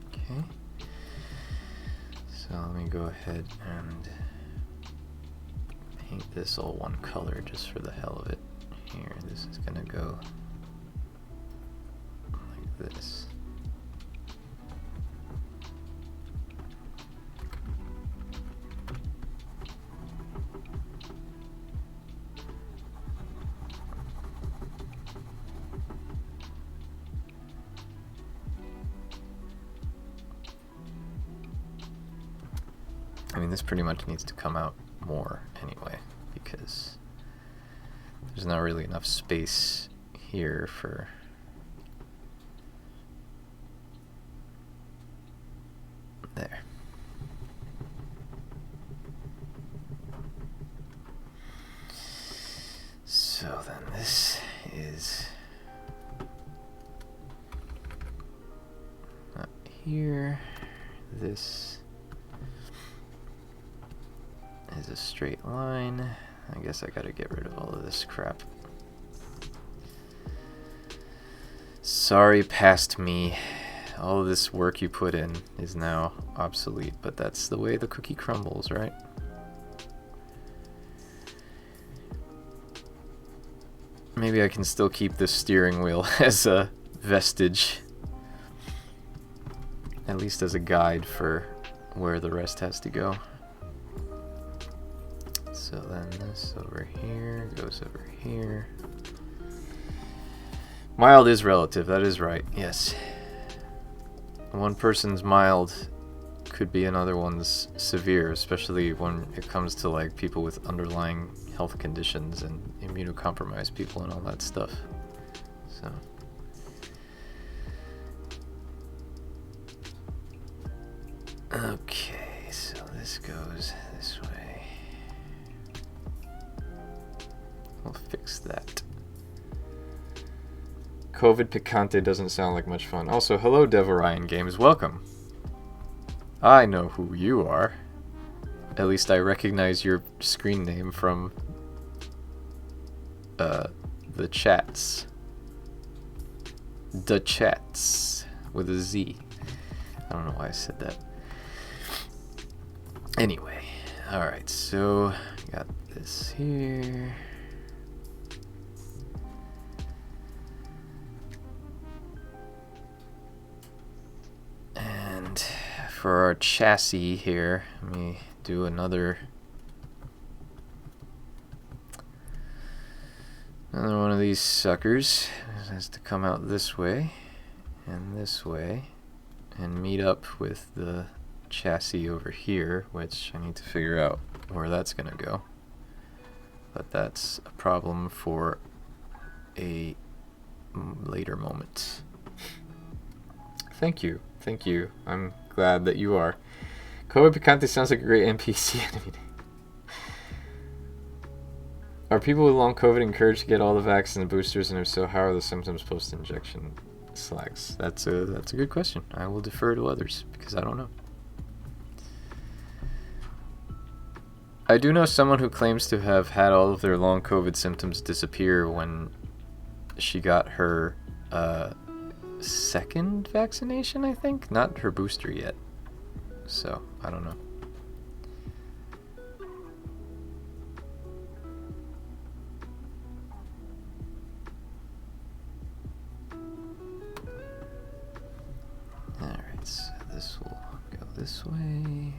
Okay. So let me go ahead and paint this all one color just for the hell of it. Here, this is gonna go like this. I mean, this pretty much needs to come out more anyway, because there's not really enough space here for there. So then this is not here. This is a straight line. I guess I gotta get rid of all of this crap. Sorry, past me. All of this work you put in is now obsolete, but that's the way the cookie crumbles, right? Maybe I can still keep this steering wheel as a vestige. At least as a guide for where the rest has to go. So then this over here goes over here. Mild is relative, that is right, yes. One person's mild could be another one's severe, especially when it comes to like people with underlying health conditions and immunocompromised people and all that stuff. So okay, so this goes this way. We'll fix that. COVID Picante doesn't sound like much fun. Also, hello Dev Orion Games, welcome. I know who you are. At least I recognize your screen name from the chats. The chats with a Z. I don't know why I said that. Anyway, alright, so got this here. And for our chassis here, let me do another one of these suckers. It has to come out this way and meet up with the chassis over here, which I need to figure out where that's gonna go. but that's a problem for a later moment. Thank you. Thank you. I'm glad that you are. COVID Picante sounds like a great NPC enemy. Are people with long COVID encouraged to get all the vaccines and boosters, and if so, how are the symptoms post-injection? Slacks. That's a good question. I will defer to others because I don't know. I do know someone who claims to have had all of their long COVID symptoms disappear when she got her second vaccination, I think? Not her booster yet. So, I don't know. Alright, so this will go this way.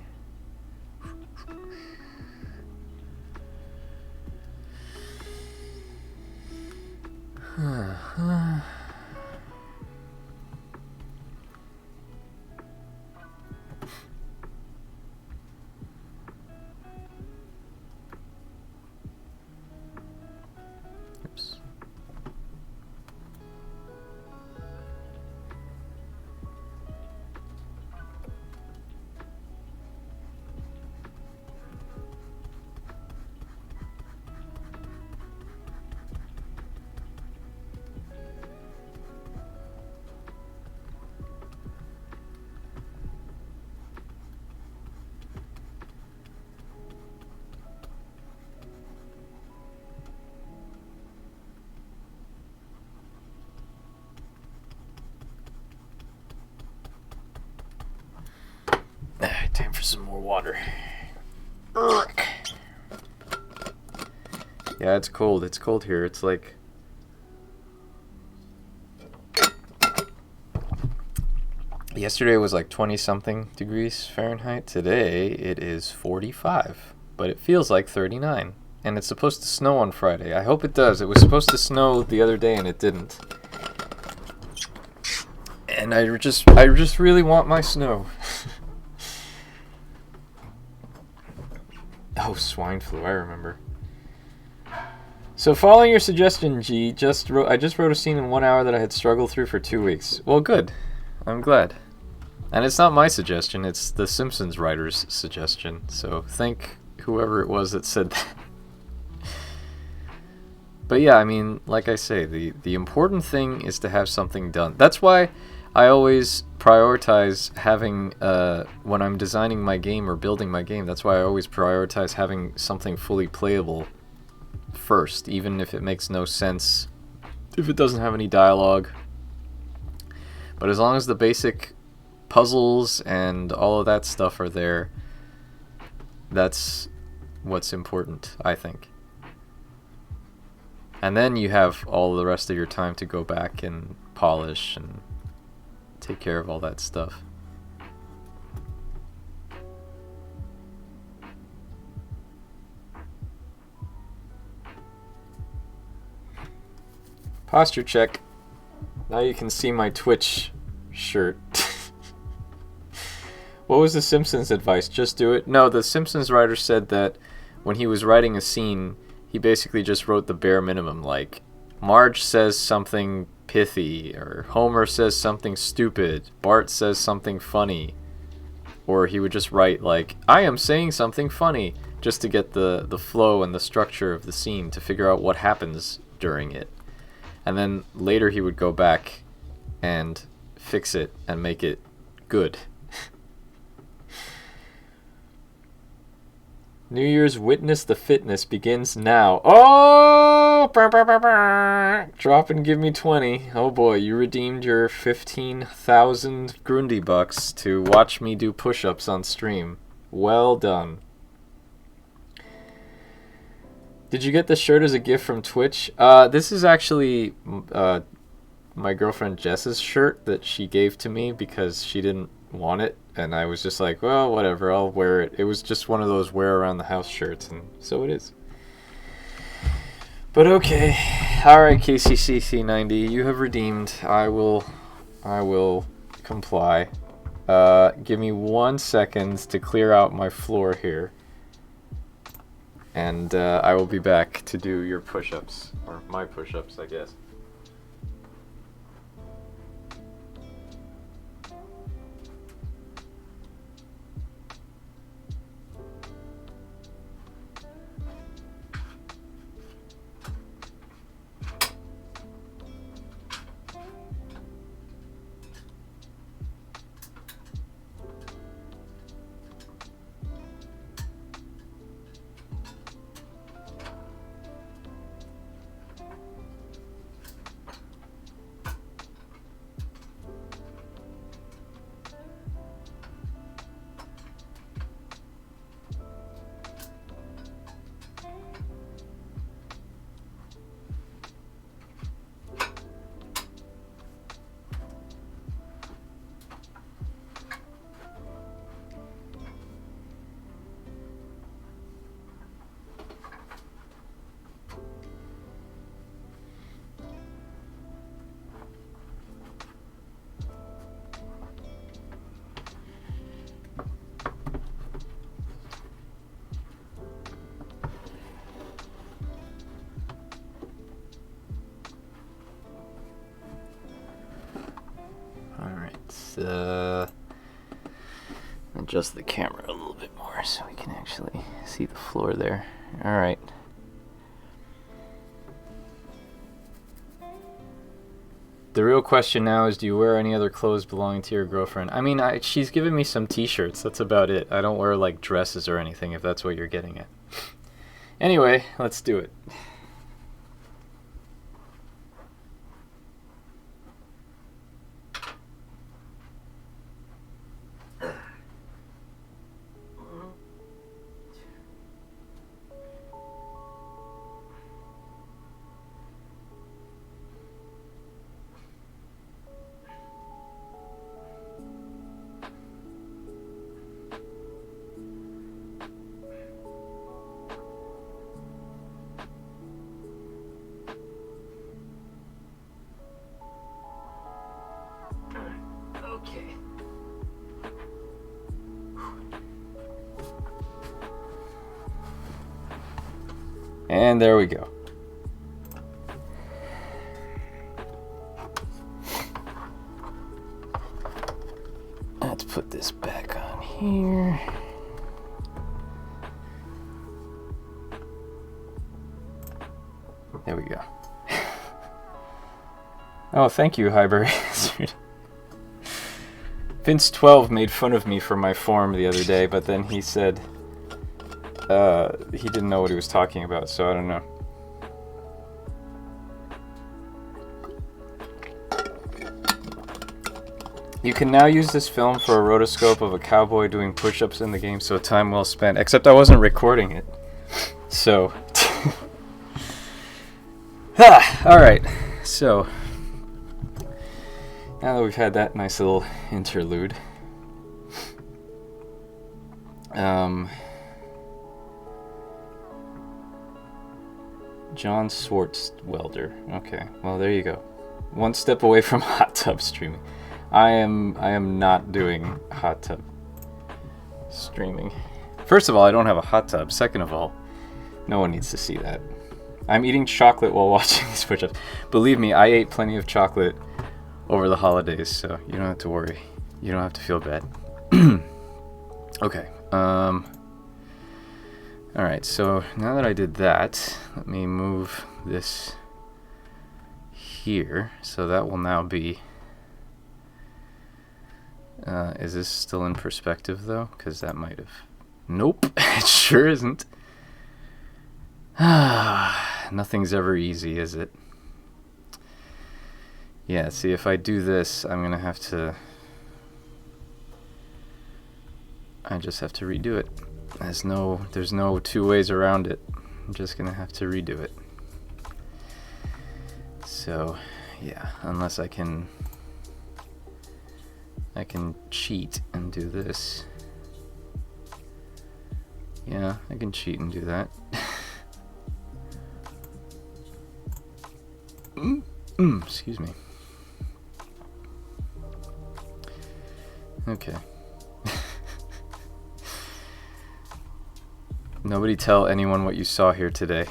Oops. Time for some more water. Yeah, it's cold. It's cold here. It's like... Yesterday was like 20-something degrees Fahrenheit. Today it is 45, but it feels like 39. And it's supposed to snow on Friday. I hope it does. It was supposed to snow the other day and it didn't. And I just really want my snow. Oh, swine flu, I remember. So following your suggestion, G, I just wrote a scene in 1 hour that I had struggled through for 2 weeks. Well, good. I'm glad. And it's not my suggestion, it's the Simpsons writer's suggestion. So thank whoever it was that said that. But yeah, I mean, like I say, the important thing is to have something done. That's why I always prioritize having, when I'm designing my game or building my game, that's why I always prioritize having something fully playable first, even if it makes no sense, if it doesn't have any dialogue. But as long as the basic puzzles and all of that stuff are there, that's what's important, I think. And then you have all the rest of your time to go back and polish and take care of all that stuff. Posture check. Now you can see my Twitch shirt. What was the Simpsons advice? Just do it? No, the Simpsons writer said that when he was writing a scene, he basically just wrote the bare minimum, like Marge says something pithy, or Homer says something stupid, Bart says something funny, or he would just write like, I am saying something funny, just to get the flow and the structure of the scene, to figure out what happens during it. And then later he would go back and fix it and make it good. New Year's Witness the Fitness begins now. Oh! Drop and give me 20. Oh boy, you redeemed your 15,000 Grundy bucks to watch me do push-ups on stream. Well done. Did you get the shirt as a gift from Twitch? This is actually my girlfriend Jess's shirt that she gave to me because she didn't want it. And I was just like, well, whatever, I'll wear it. It was just one of those wear around the house shirts, and so it is. But okay. Alright, KCCC90, you have redeemed. I will comply. Give me 1 second to clear out my floor here. And I will be back to do your push-ups, or my push-ups, I guess. Adjust the camera a little bit more so we can actually see the floor there. All right. The real question now is, do you wear any other clothes belonging to your girlfriend? I mean, she's given me some t-shirts. That's about it. I don't wear, like, dresses or anything, if that's what you're getting at. Anyway, let's do it. Okay. And there we go. Let's put this back on here. There we go. Oh, thank you, Highbury. Vince12 made fun of me for my form the other day, but then he said he didn't know what he was talking about, so I don't know. You can now use this film for a rotoscope of a cowboy doing push-ups in the game, so time well spent. Except I wasn't recording it. So. Alright, so. Now that we've had that nice little interlude. John Swartzwelder. Okay, well there you go. One step away from hot tub streaming. I am not doing hot tub streaming. First of all, I don't have a hot tub. Second of all, no one needs to see that. I'm eating chocolate while watching these push-ups. Believe me, I ate plenty of chocolate over the holidays, so you don't have to worry. You don't have to feel bad. Okay. Alright, so now that I did that, let me move this here. So that will now be... is this still in perspective, though? Because that might have... Nope, it sure isn't. Nothing's ever easy, is it? Yeah, see, if I do this, I'm going to have to... I just have to redo it. There's no two ways around it. I'm just going to have to redo it. So, yeah, unless I can cheat and do this. Yeah, I can cheat and do that. Excuse me. Okay. Nobody tell anyone what you saw here today.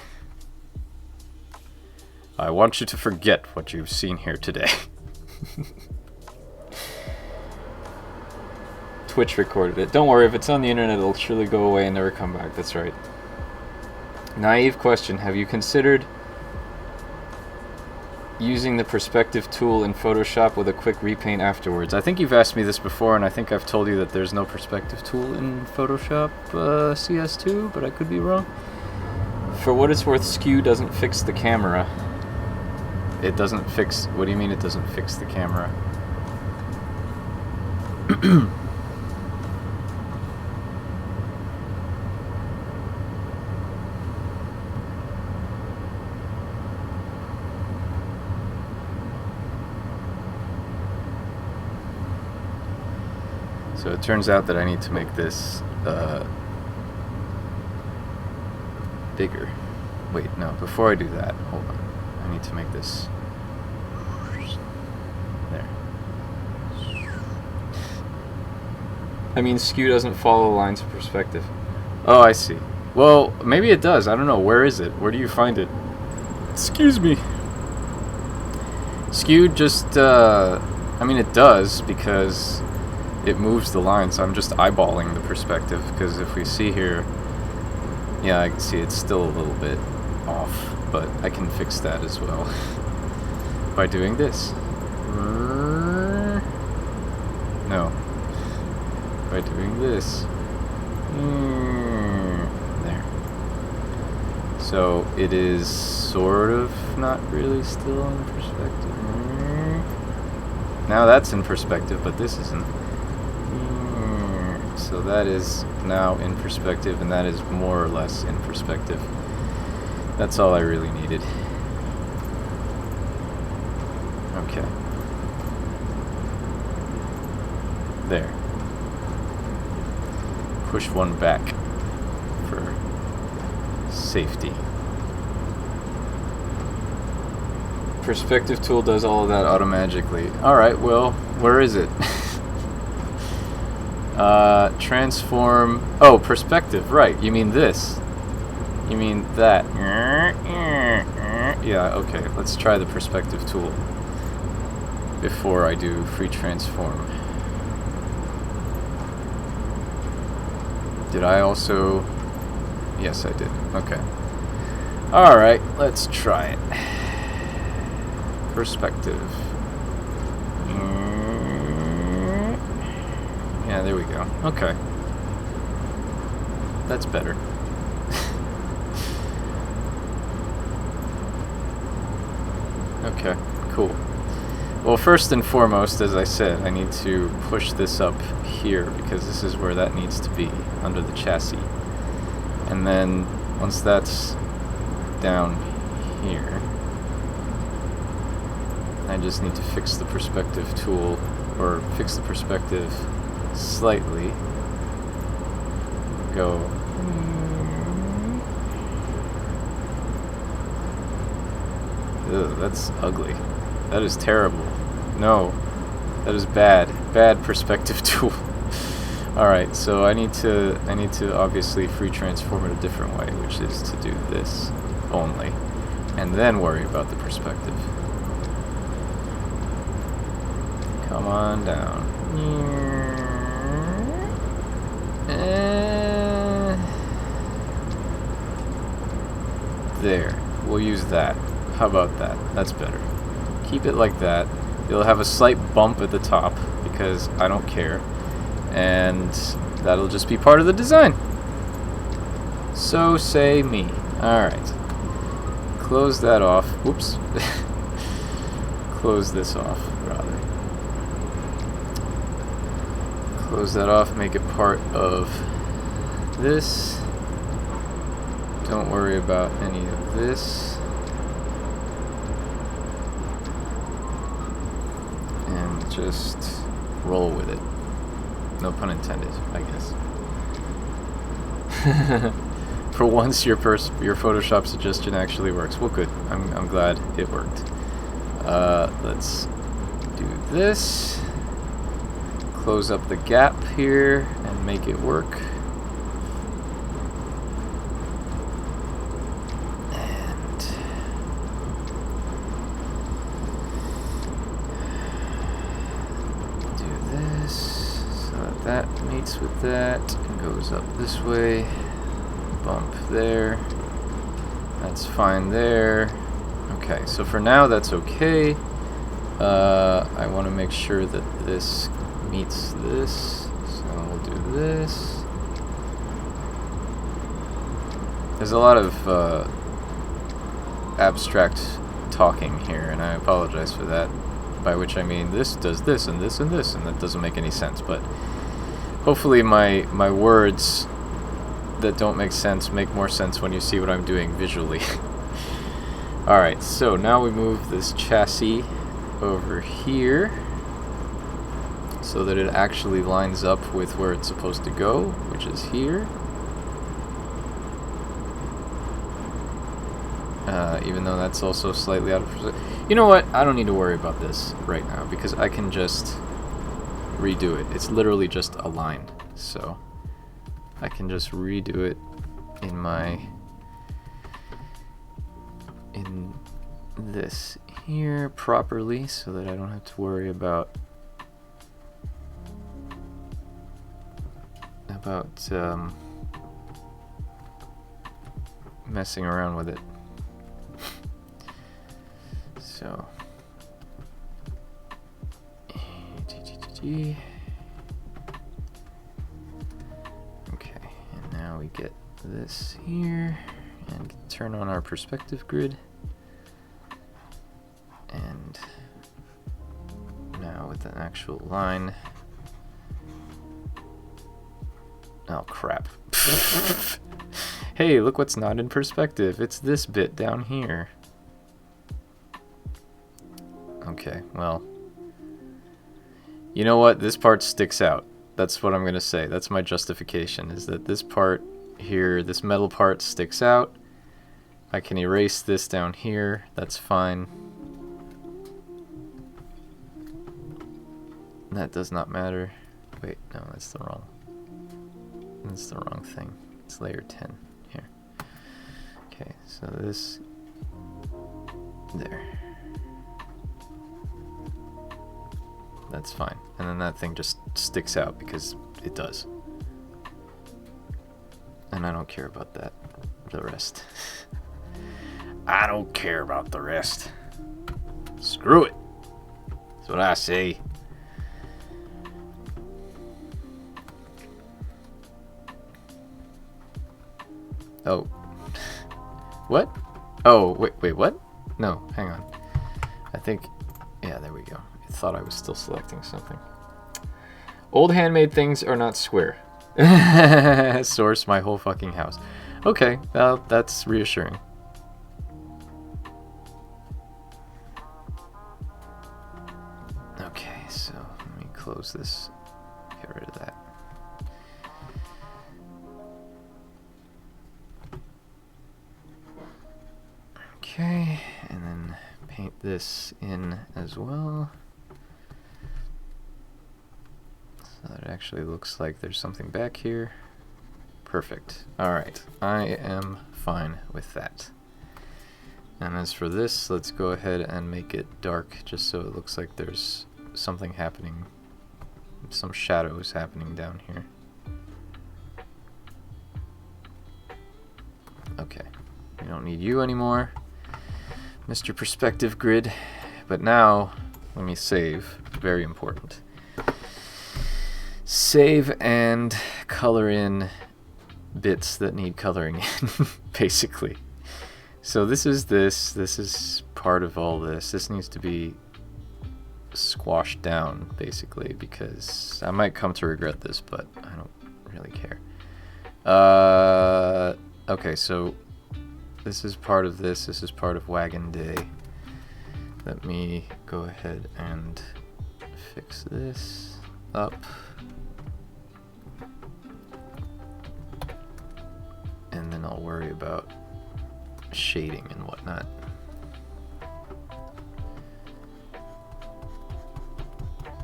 I want you to forget what you've seen here today. Twitch recorded it. Don't worry, if it's on the internet, it'll surely go away and never come back. That's right. Naive question. Have you considered using the perspective tool in Photoshop with a quick repaint afterwards? I think you've asked me this before, and I think I've told you that there's no perspective tool in Photoshop CS2, but I could be wrong. For what it's worth, skew doesn't fix the camera. It doesn't fix... What do you mean it doesn't fix the camera? So it turns out that I need to make this bigger. Wait, no, before I do that, hold on. I need to make this there. I mean, skew doesn't follow lines of perspective. Oh, I see. Well, maybe it does. I don't know. Where is it? Where do you find it? Excuse me. Skew just, I mean, it does because it moves the lines. I'm just eyeballing the perspective because if we see here, yeah, I can see it's still a little bit off, but I can fix that as well by doing this. No, by doing this. There. So it is sort of not really still in perspective. Now that's in perspective, but this isn't. So that is now in perspective, and that is more or less in perspective. That's all I really needed. Okay. There. Push one back for safety. Perspective tool does all of that automatically. Alright, well, where is it? Transform... Oh, perspective, right. You mean this. You mean that. Yeah, okay. Let's try the perspective tool before I do free transform. Did I also... Yes, I did. Okay. Alright, let's try it. Perspective. Yeah, there we go. Okay. That's better. Okay, cool. Well, first and foremost, as I said, I need to push this up here because this is where that needs to be, under the chassis. And then, once that's down here, I just need to fix the perspective tool, or fix the perspective slightly. Go. Ugh, that's ugly. That is terrible. No, that is bad. Bad perspective tool. All right, so I need to obviously free transform it a different way, which is to do this only, and then worry about the perspective. Come on down. There. We'll use that. How about that? That's better. Keep it like that. You'll have a slight bump at the top because I don't care. And that'll just be part of the design. So say me. Alright. Close that off. Whoops. Close this off, rather. Close that off, make it part of this. Don't worry about any of this. And just roll with it. No pun intended, I guess. For once, your Photoshop suggestion actually works. Well, good. I'm glad it worked. Let's do this. Close up the gap here and make it work. meets with that and goes up this way. Bump there. That's fine there. Okay, so for now that's okay. I want to make sure that this meets this, so we'll do this. There's a lot of abstract talking here, and I apologize for that, by which I mean this does this and this and this, and that doesn't make any sense, but hopefully my words that don't make sense make more sense when you see what I'm doing visually. Alright, so now we move this chassis over here so that it actually lines up with where it's supposed to go, which is here. Even though that's also slightly out of position. You know what? I don't need to worry about this right now because I can just redo it. It's literally just a line, so I can just redo it in this here properly so that I don't have to worry about messing around with it. So okay, and now we get this here and turn on our perspective grid, and now with an actual line. Oh crap. Hey, look what's not in perspective. It's this bit down here. Okay, well, you know what? This part sticks out. That's what I'm gonna say. That's my justification, is that this part here, this metal part sticks out. I can erase this down here. That's fine. That does not matter. Wait, no, that's the wrong thing. It's layer 10 here. Okay, so this there. That's fine. And then that thing just sticks out because it does. And I don't care about that. The rest. I don't care about the rest. Screw it. That's what I say. Oh. What? Oh, wait, what? No, hang on. I think, yeah, there we go. I thought I was still selecting something. Old handmade things are not square. Source my whole fucking house. Okay, well, that's reassuring. Okay, so let me close this. Get rid of that. Okay, and then paint this in as well. So that it actually looks like there's something back here. Perfect. Alright, I am fine with that. And as for this, let's go ahead and make it dark just so it looks like there's something happening. Some shadows happening down here. Okay, we don't need you anymore, Mr. Perspective Grid. But now, let me save. Very important. Save and color in bits that need coloring in, basically. So this is part of all this. This needs to be squashed down, basically, because I might come to regret this, but I don't really care. Okay, so this is part of this. This is part of Wagon Day. Let me go ahead and fix this up. And then I'll worry about shading and whatnot.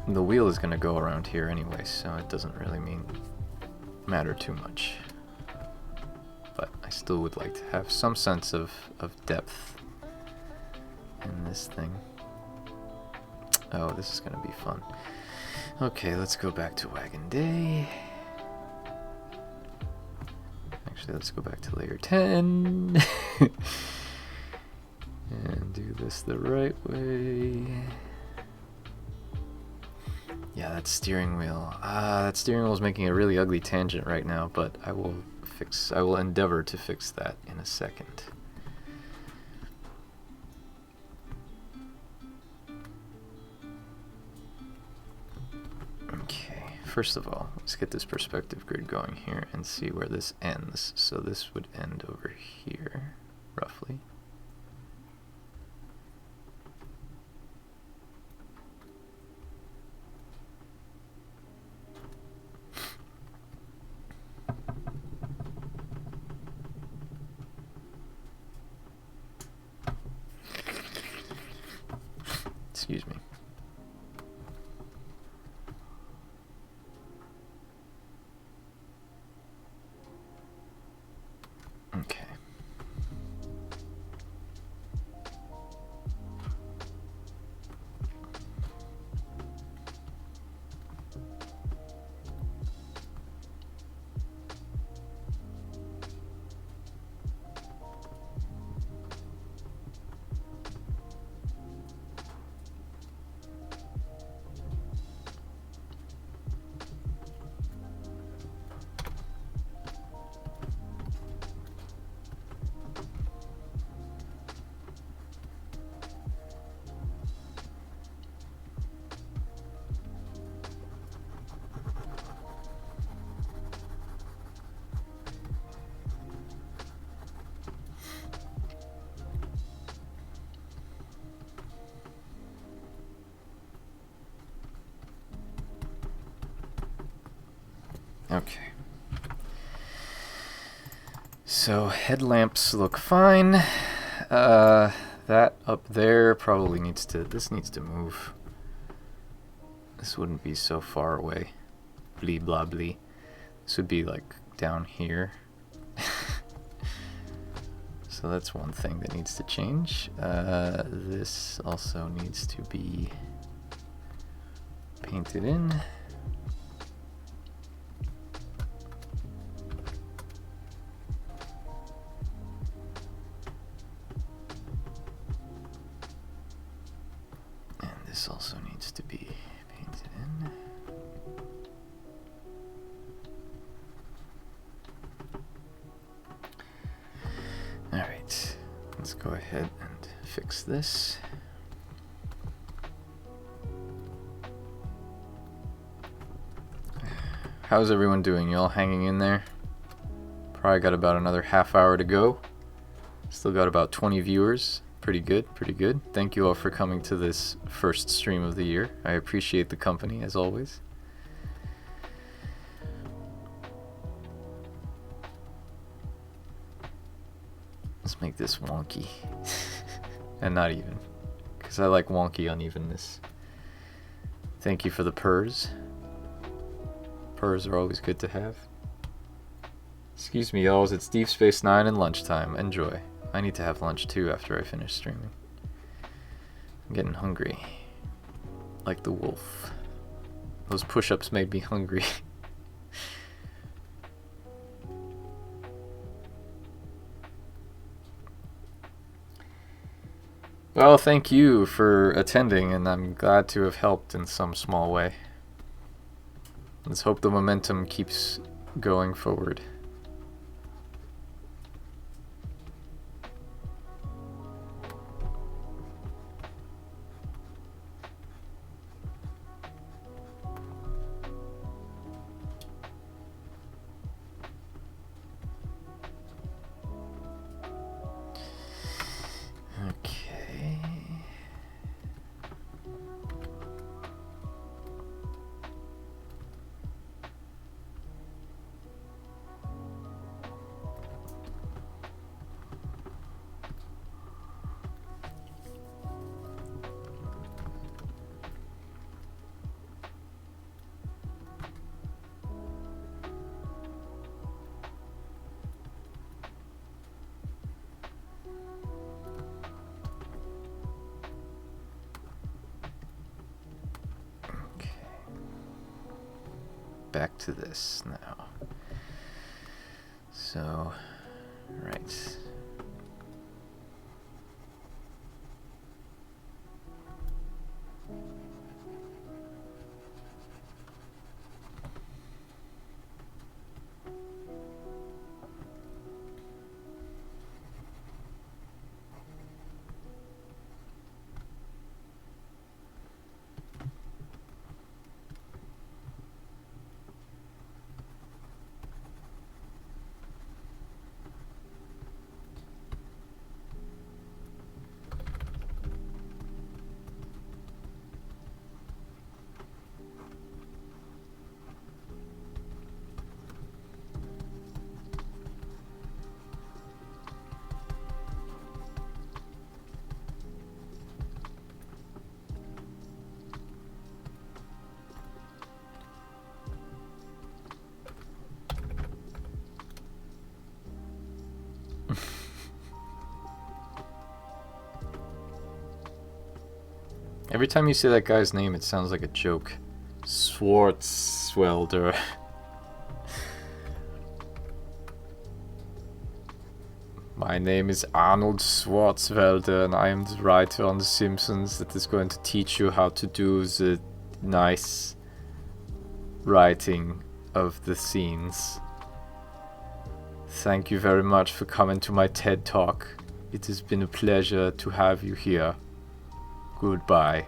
The wheel is going to go around here anyway, so it doesn't really matter too much. But I still would like to have some sense of depth in this thing. Oh, this is going to be fun. Okay, let's go back to Wagon Day. Actually, let's go back to layer 10. And do this the right way. Yeah, that steering wheel. That steering wheel is making a really ugly tangent right now, but I will endeavor to fix that in a second. Okay, first of all, let's get this perspective grid going here and see where this ends. So this would end over here, roughly. Excuse me. Okay. Okay. So headlamps look fine. That up there probably needs to, this needs to move. This wouldn't be so far away. Blee blah blee. This would be like down here. So that's one thing that needs to change. This also needs to be painted in. This also needs to be painted in. Alright, let's go ahead and fix this. How's everyone doing? You all hanging in there? Probably got about another half hour to go. Still got about 20 viewers. Pretty good, pretty good. Thank you all for coming to this first stream of the year. I appreciate the company, as always. Let's make this wonky. And not even. Because I like wonky unevenness. Thank you for the purrs. Purrs are always good to have. Excuse me, y'all. It's Deep Space Nine and lunchtime. Enjoy. I need to have lunch too after I finish streaming. I'm getting hungry. Like the wolf. Those push-ups made me hungry. Well, thank you for attending, and I'm glad to have helped in some small way. Let's hope the momentum keeps going forward. Back to this now. So, right. Every time you say that guy's name, it sounds like a joke. Schwarzwälder. My name is Arnold Schwarzwälder, and I am the writer on The Simpsons that is going to teach you how to do the nice writing of the scenes. Thank you very much for coming to my TED Talk. It has been a pleasure to have you here. Goodbye.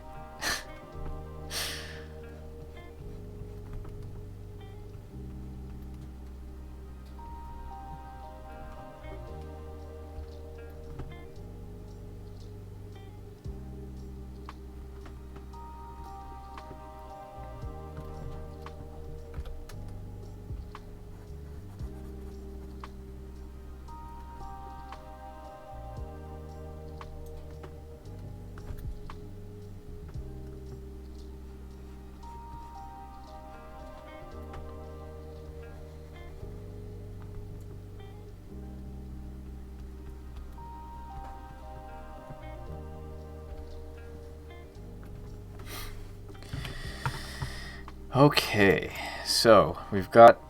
Okay, so we've got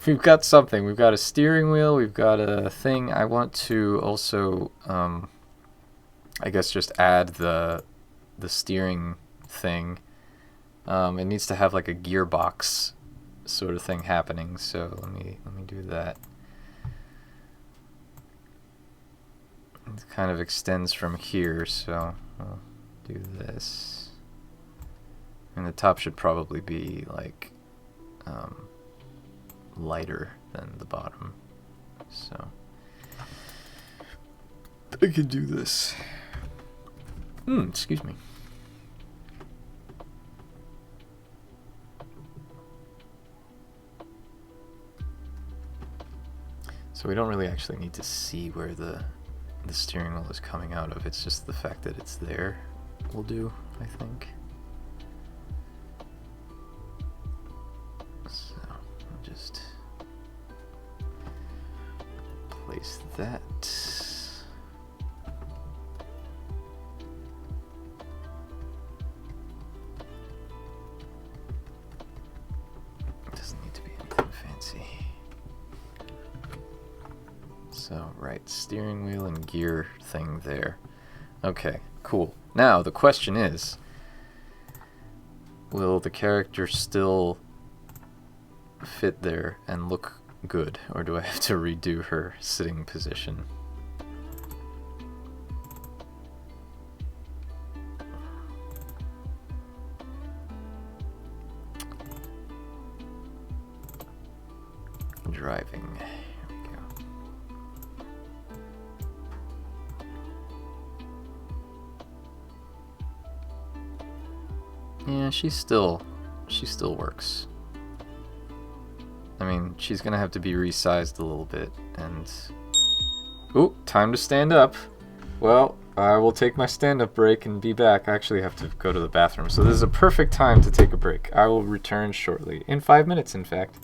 we've got something. We've got a steering wheel. We've got a thing. I want to also, I guess, just add the steering thing. It needs to have like a gearbox sort of thing happening. So let me do that. It kind of extends from here, so I'll do this. And the top should probably be like lighter than the bottom. So I could do this. Excuse me. So we don't really actually need to see where the steering wheel is coming out of. It's just the fact that it's there will do, I think. So I'll just place that. It doesn't need to be anything fancy. So, right, steering wheel and gear thing there. Okay, cool. Now, the question is, will the character still fit there and look good, or do I have to redo her sitting position? Driving. Yeah, she still works. I mean, she's gonna have to be resized a little bit, and... Ooh, time to stand up. Well, I will take my stand-up break and be back. I actually have to go to the bathroom, so this is a perfect time to take a break. I will return shortly. In 5 minutes, in fact.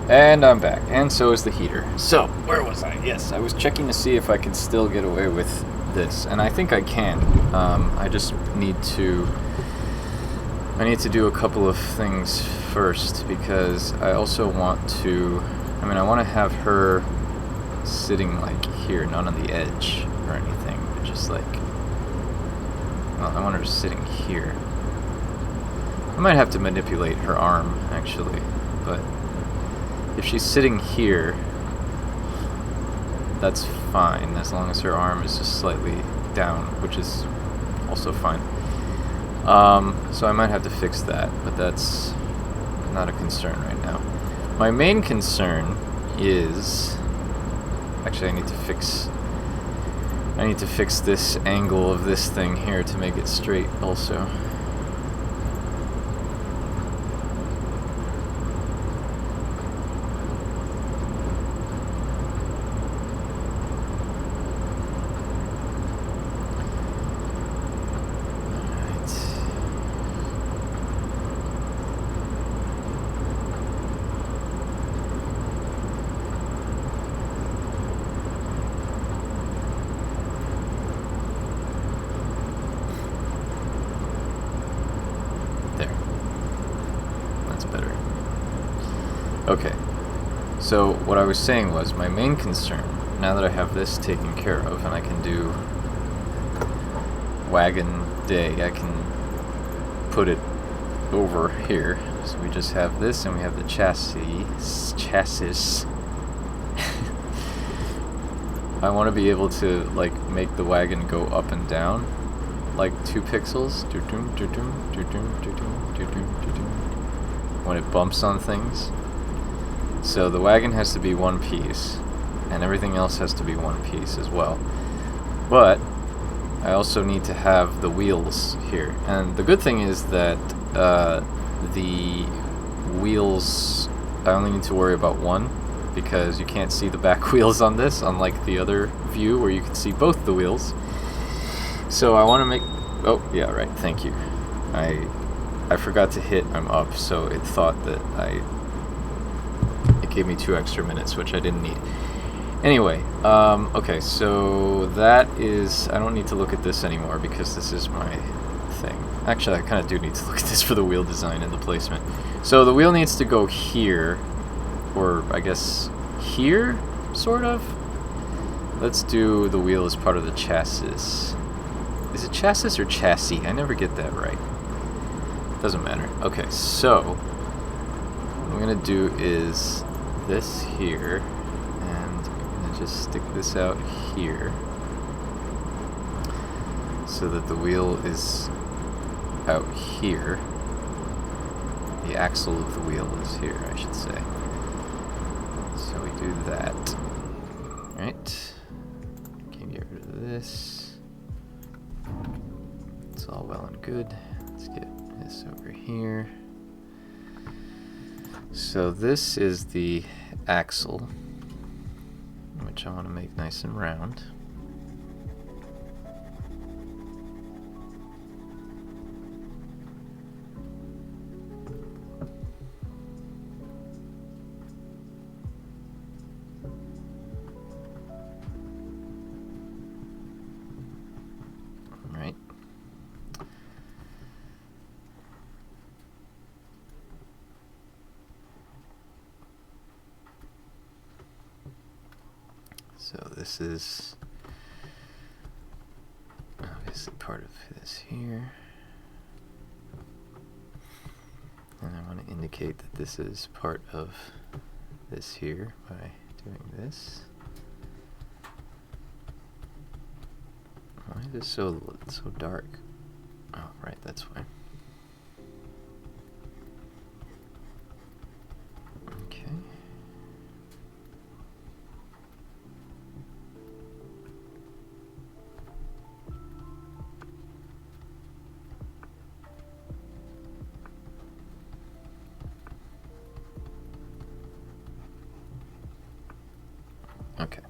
And I'm back, and so is the heater. So, where was I? Yes, I was checking to see if I could still get away with this, and I think I can. I just need to... I need to do a couple of things first, because I also want to... I mean, I want to have her sitting, like, here, not on the edge or anything, but just, like... Well, I want her sitting here. I might have to manipulate her arm, actually, but... If she's sitting here, that's fine, as long as her arm is just slightly down, which is also fine. So I might have to fix that, but that's not a concern right now. My main concern is... Actually, I need to fix this angle of this thing here to make it straight also. Okay, so what I was saying was, my main concern, now that I have this taken care of, and I can do wagon day, I can put it over here. So we just have this, and we have the chassis. I want to be able to, like, make the wagon go up and down, like 2 pixels, when it bumps on things. So the wagon has to be one piece, and everything else has to be one piece as well. But I also need to have the wheels here. And the good thing is that the wheels, I only need to worry about one, because you can't see the back wheels on this, unlike the other view where you can see both the wheels. So I want to make... Oh, yeah, right, thank you. I forgot to hit I'm up, so it thought that it gave me 2 extra minutes, which I didn't need. Anyway, okay, so that is... I don't need to look at this anymore, because this is my thing. Actually, I kind of do need to look at this for the wheel design and the placement. So the wheel needs to go here, or I guess here, sort of? Let's do the wheel as part of the chassis. Is it chassis or chassis? I never get that right. Doesn't matter. Okay, so what I'm going to do is this here, and I'm going to just stick this out here so that the wheel is out here. The axle of the wheel is here, I should say. So we do that. Right. Can get rid of this. It's all well and good. Let's get this over here. So this is the axle, which I want to make nice and round. Right. So this is obviously part of this here. And I want to indicate that this is part of this here by doing this. Why is this so dark? Oh, right, that's why. Okay. Okay.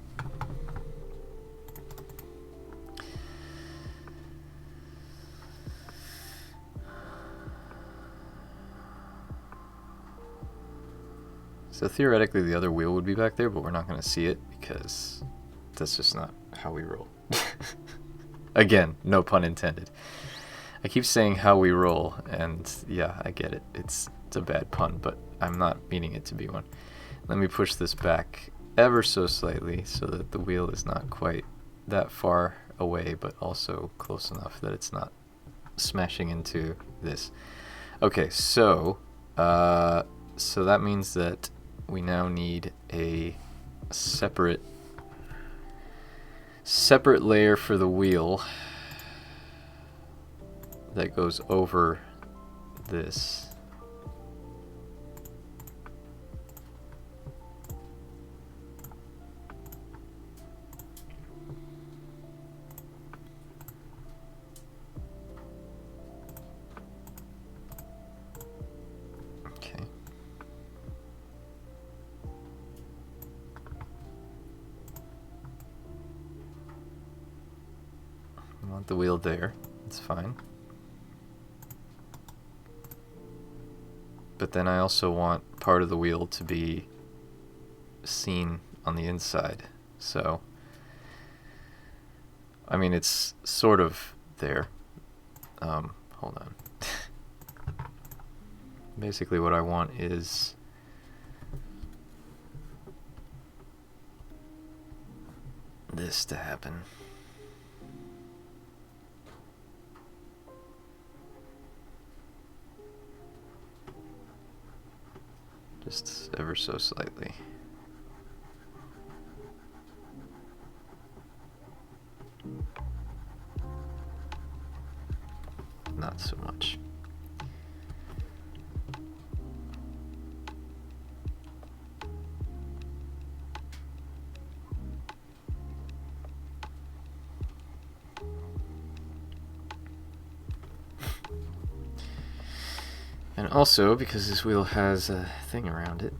So theoretically the other wheel would be back there, but we're not going to see it because that's just not how we roll. Again, no pun intended. I keep saying how we roll, and yeah, I get it. It's a bad pun, but I'm not meaning it to be one. Let me push this back ever so slightly so that the wheel is not quite that far away, but also close enough that it's not smashing into this. Okay, so that means that we now need a separate layer for the wheel that goes over this. Okay. I want the wheel there. It's fine. But then I also want part of the wheel to be seen on the inside. So, I mean, it's sort of there. Hold on. Basically what I want is this to happen. Just ever so slightly. Not so much. And also, because this wheel has a thing around it,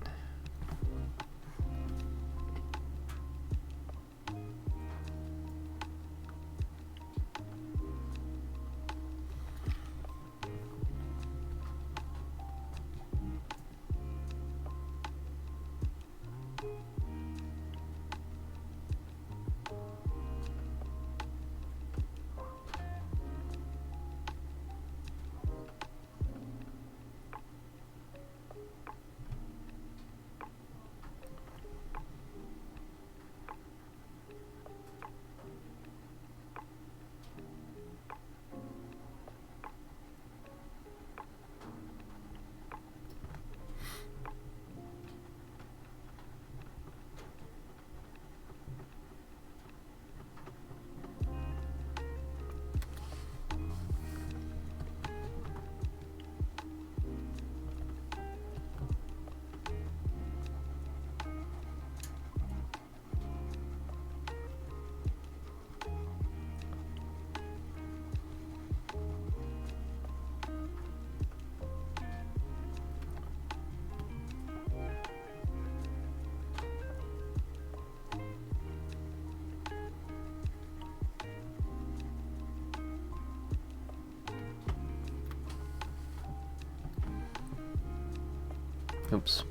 oops.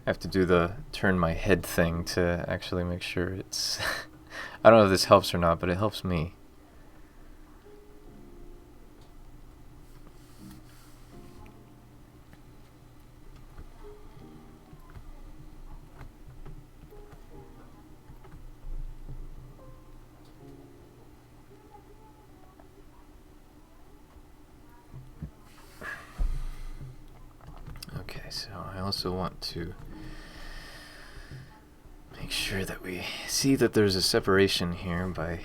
I have to do the turn my head thing to actually make sure it's... I don't know if this helps or not, but it helps me. Okay, so I also want to make sure that we see that there's a separation here by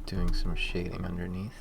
doing some shading underneath.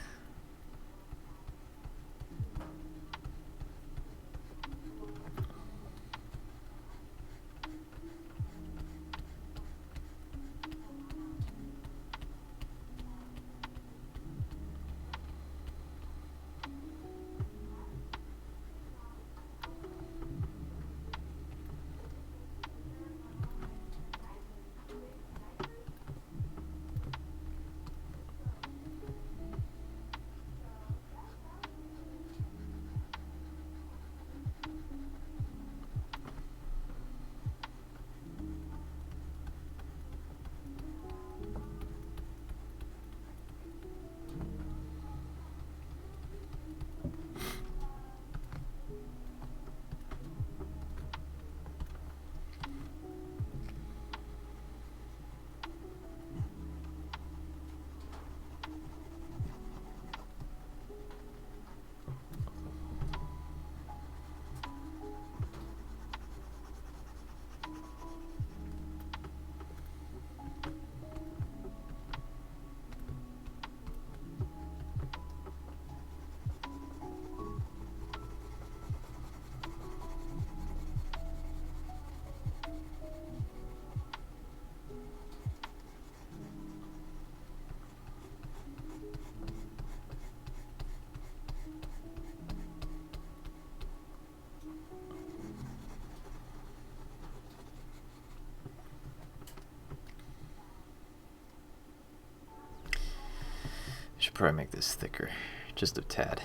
probably make this thicker, just a tad.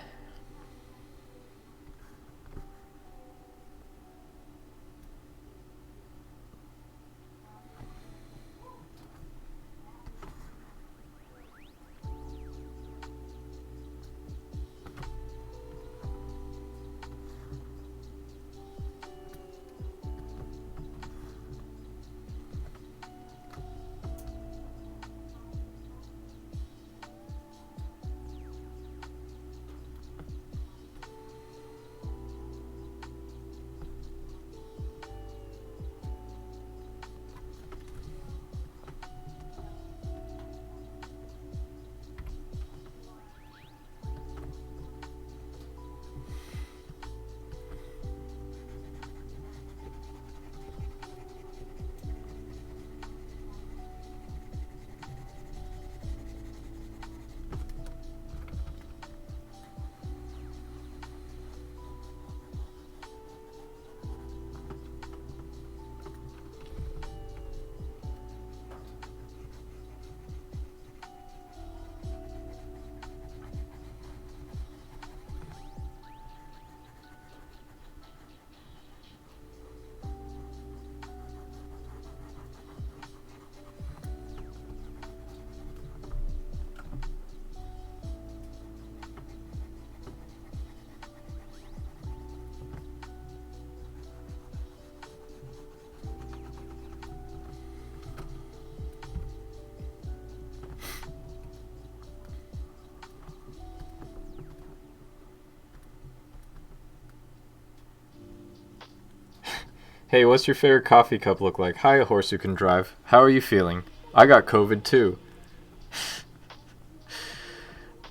Hey, what's your favorite coffee cup look like? Hi, a horse who can drive. How are you feeling? I got COVID too.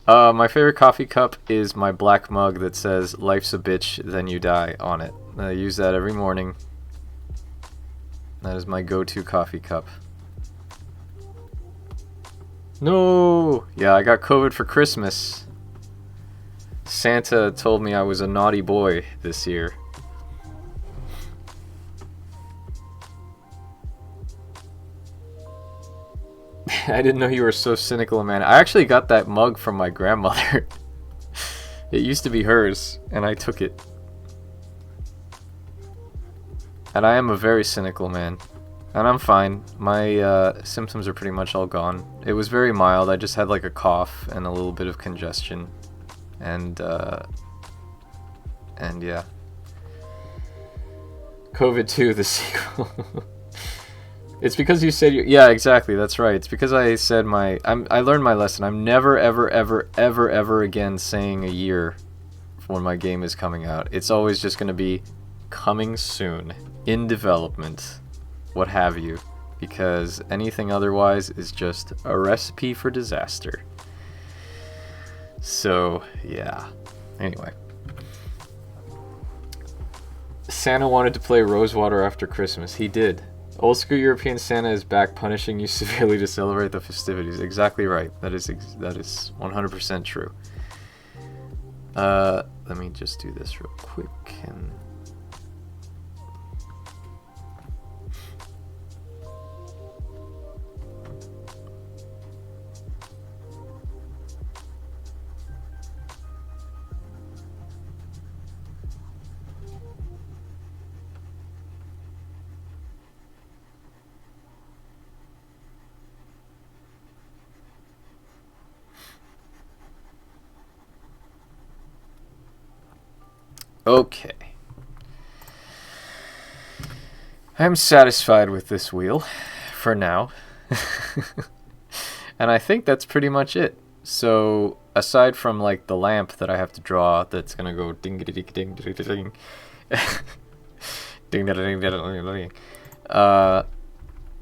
My favorite coffee cup is my black mug that says "Life's a bitch, then you die" on it. I use that every morning. That is my go-to coffee cup. No! Yeah, I got COVID for Christmas. Santa told me I was a naughty boy this year. I didn't know you were so cynical, man. I actually got that mug from my grandmother. It used to be hers, and I took it. And I am a very cynical man. And I'm fine. My symptoms are pretty much all gone. It was very mild. I just had like a cough and a little bit of congestion. And yeah. COVID 2, the sequel. It's because you said yeah, exactly, that's right. It's because I said I learned my lesson. I'm never, ever, ever, ever, ever again saying a year when my game is coming out. It's always just going to be coming soon, in development, what have you. Because anything otherwise is just a recipe for disaster. So, yeah. Anyway. Santa wanted to play Rosewater after Christmas. He did. Old school European Santa is back, punishing you severely to celebrate the festivities. Exactly right. That is 100% true. Let me just do this real quick and. Okay. I'm satisfied with this wheel for now. And I think that's pretty much it. So, aside from like the lamp that I have to draw that's going to go ding ding ding ding ding ding ding ding ding, I'm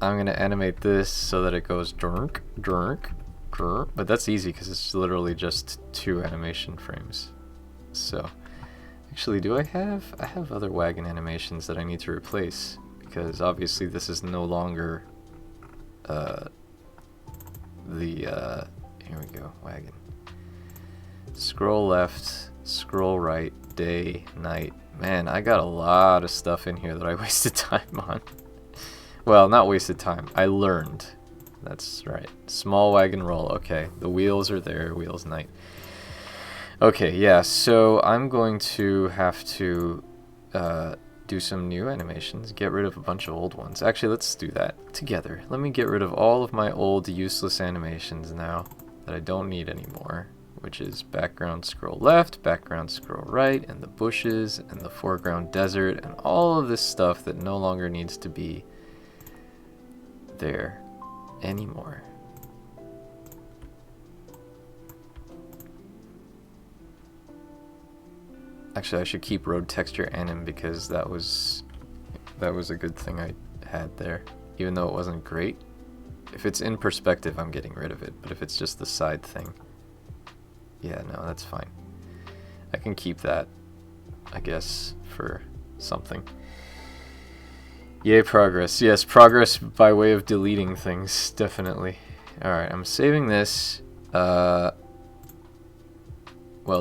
going to animate this so that it goes drunk drunk drunk, but that's easy because it's literally just 2 animation frames. So, actually, I have other wagon animations that I need to replace, because obviously this is no longer here we go, wagon. Scroll left, scroll right, day, night. Man, I got a lot of stuff in here that I wasted time on. Well, not wasted time, I learned. That's right. Small wagon roll. Okay, the wheels are there. Wheels night. Okay, yeah, so I'm going to have to do some new animations, get rid of a bunch of old ones. Actually, let's do that together. Let me get rid of all of my old useless animations now that I don't need anymore, which is background scroll left, background scroll right, and the bushes, and the foreground desert, and all of this stuff that no longer needs to be there anymore. Actually, I should keep road texture anim because that was a good thing I had there, even though it wasn't great. If it's in perspective, I'm getting rid of it, but if it's just the side thing, yeah, no, that's fine. I can keep that, I guess, for something. Yay, progress. Yes, progress by way of deleting things, definitely. Alright, I'm saving this. Well,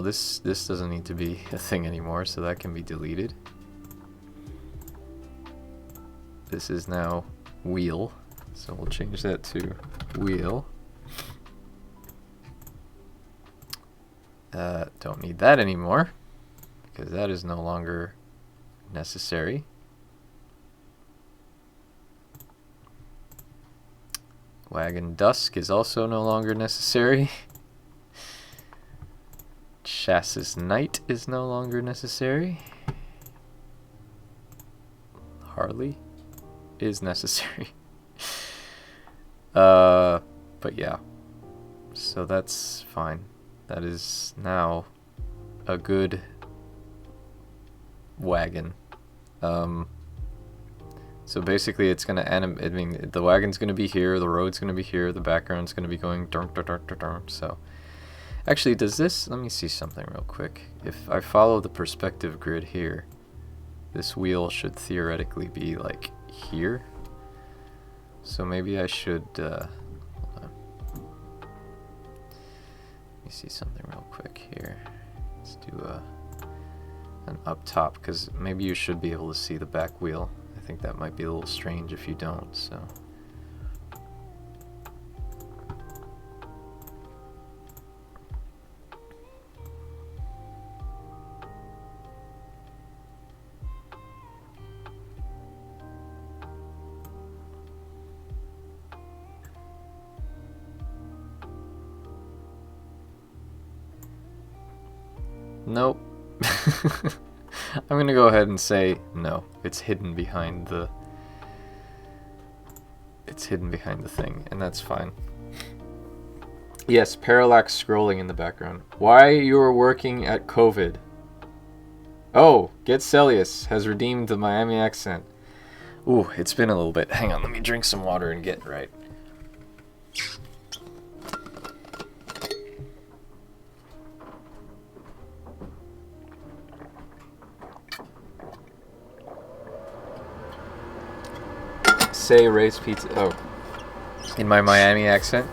this doesn't need to be a thing anymore, so that can be deleted. This is now wheel, so we'll change that to wheel. Don't need that anymore, because that is no longer necessary. Wagon dusk is also no longer necessary. Chassis night is no longer necessary. Harley is necessary. But yeah. So that's fine. That is now a good wagon. So basically it's gonna animate, I mean, the wagon's gonna be here, the road's gonna be here, the background's gonna be going dunk, dunk, dunk, dunk, dunk. So actually, does this, let me see something real quick. If I follow the perspective grid here, this wheel should theoretically be like here. So maybe I should, hold on. Let me see something real quick here. Let's do an up top, because maybe you should be able to see the back wheel. I think that might be a little strange if you don't, so. Nope. I'm gonna go ahead and say no. It's hidden behind the thing, and that's fine. Yes, parallax scrolling in the background. Why you are working at COVID? Oh, Get Celius has redeemed the Miami accent. Ooh, it's been a little bit. Hang on, let me drink some water and get right. Say Ray's Pizza. Oh, in my Miami accent.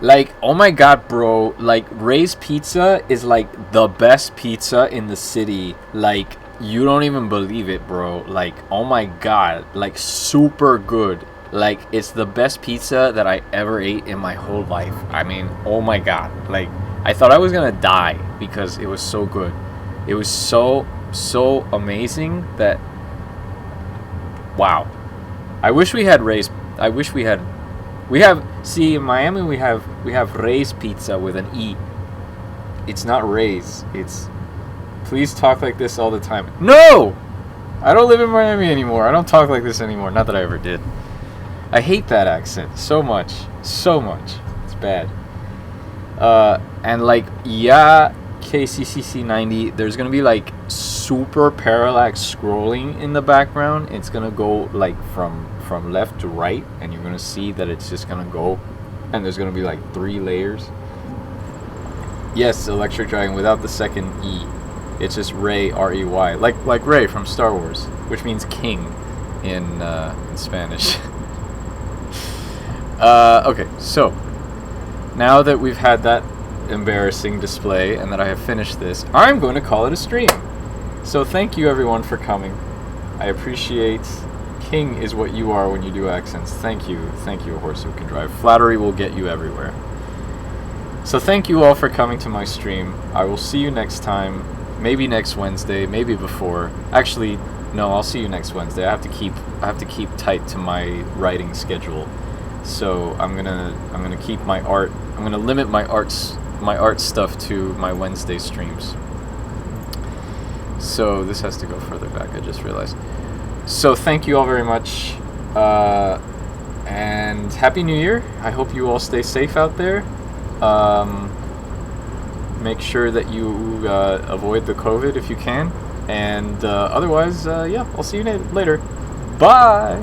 Like, oh my god, bro. Like, Ray's Pizza is like the best pizza in the city. Like, you don't even believe it, bro. Like, oh my god. Like, super good. Like, it's the best pizza that I ever ate in my whole life. I mean, oh my god. Like, I thought I was gonna die because it was so good. It was so amazing that. Wow. I wish we had Ray's. I wish we had. We have. See, in Miami we have Ray's Pizza with an E. It's not Ray's. It's. Please talk like this all the time. No! I don't live in Miami anymore. I don't talk like this anymore. Not that I ever did. I hate that accent so much. So much. It's bad. And like, yeah, KCCC 90, there's gonna be like super parallax scrolling in the background. It's gonna go like from left to right, and you're gonna see that it's just gonna go, and there's gonna be like 3 layers. Yes, electric dragon without the second E. It's just Ray, R-E-Y, like Ray from Star Wars, which means king in Spanish. Okay, so now that we've had that embarrassing display and that I have finished this, I'm going to call it a stream. So thank you everyone for coming. I appreciate King is what you are when you do accents. Thank you, A Horse Who Can Drive. Flattery will get you everywhere. So thank you all for coming to my stream. I will see you next time. Maybe next Wednesday, maybe before. Actually, no, I'll see you next Wednesday. I have to keep tight to my writing schedule. So I'm gonna keep my art. I'm gonna limit my art stuff to my Wednesday streams. So this has to go further back, I just realized. So thank you all very much, and Happy New Year. I hope you all stay safe out there. Make sure that you avoid the COVID if you can, and otherwise, yeah, I'll see you later. Bye!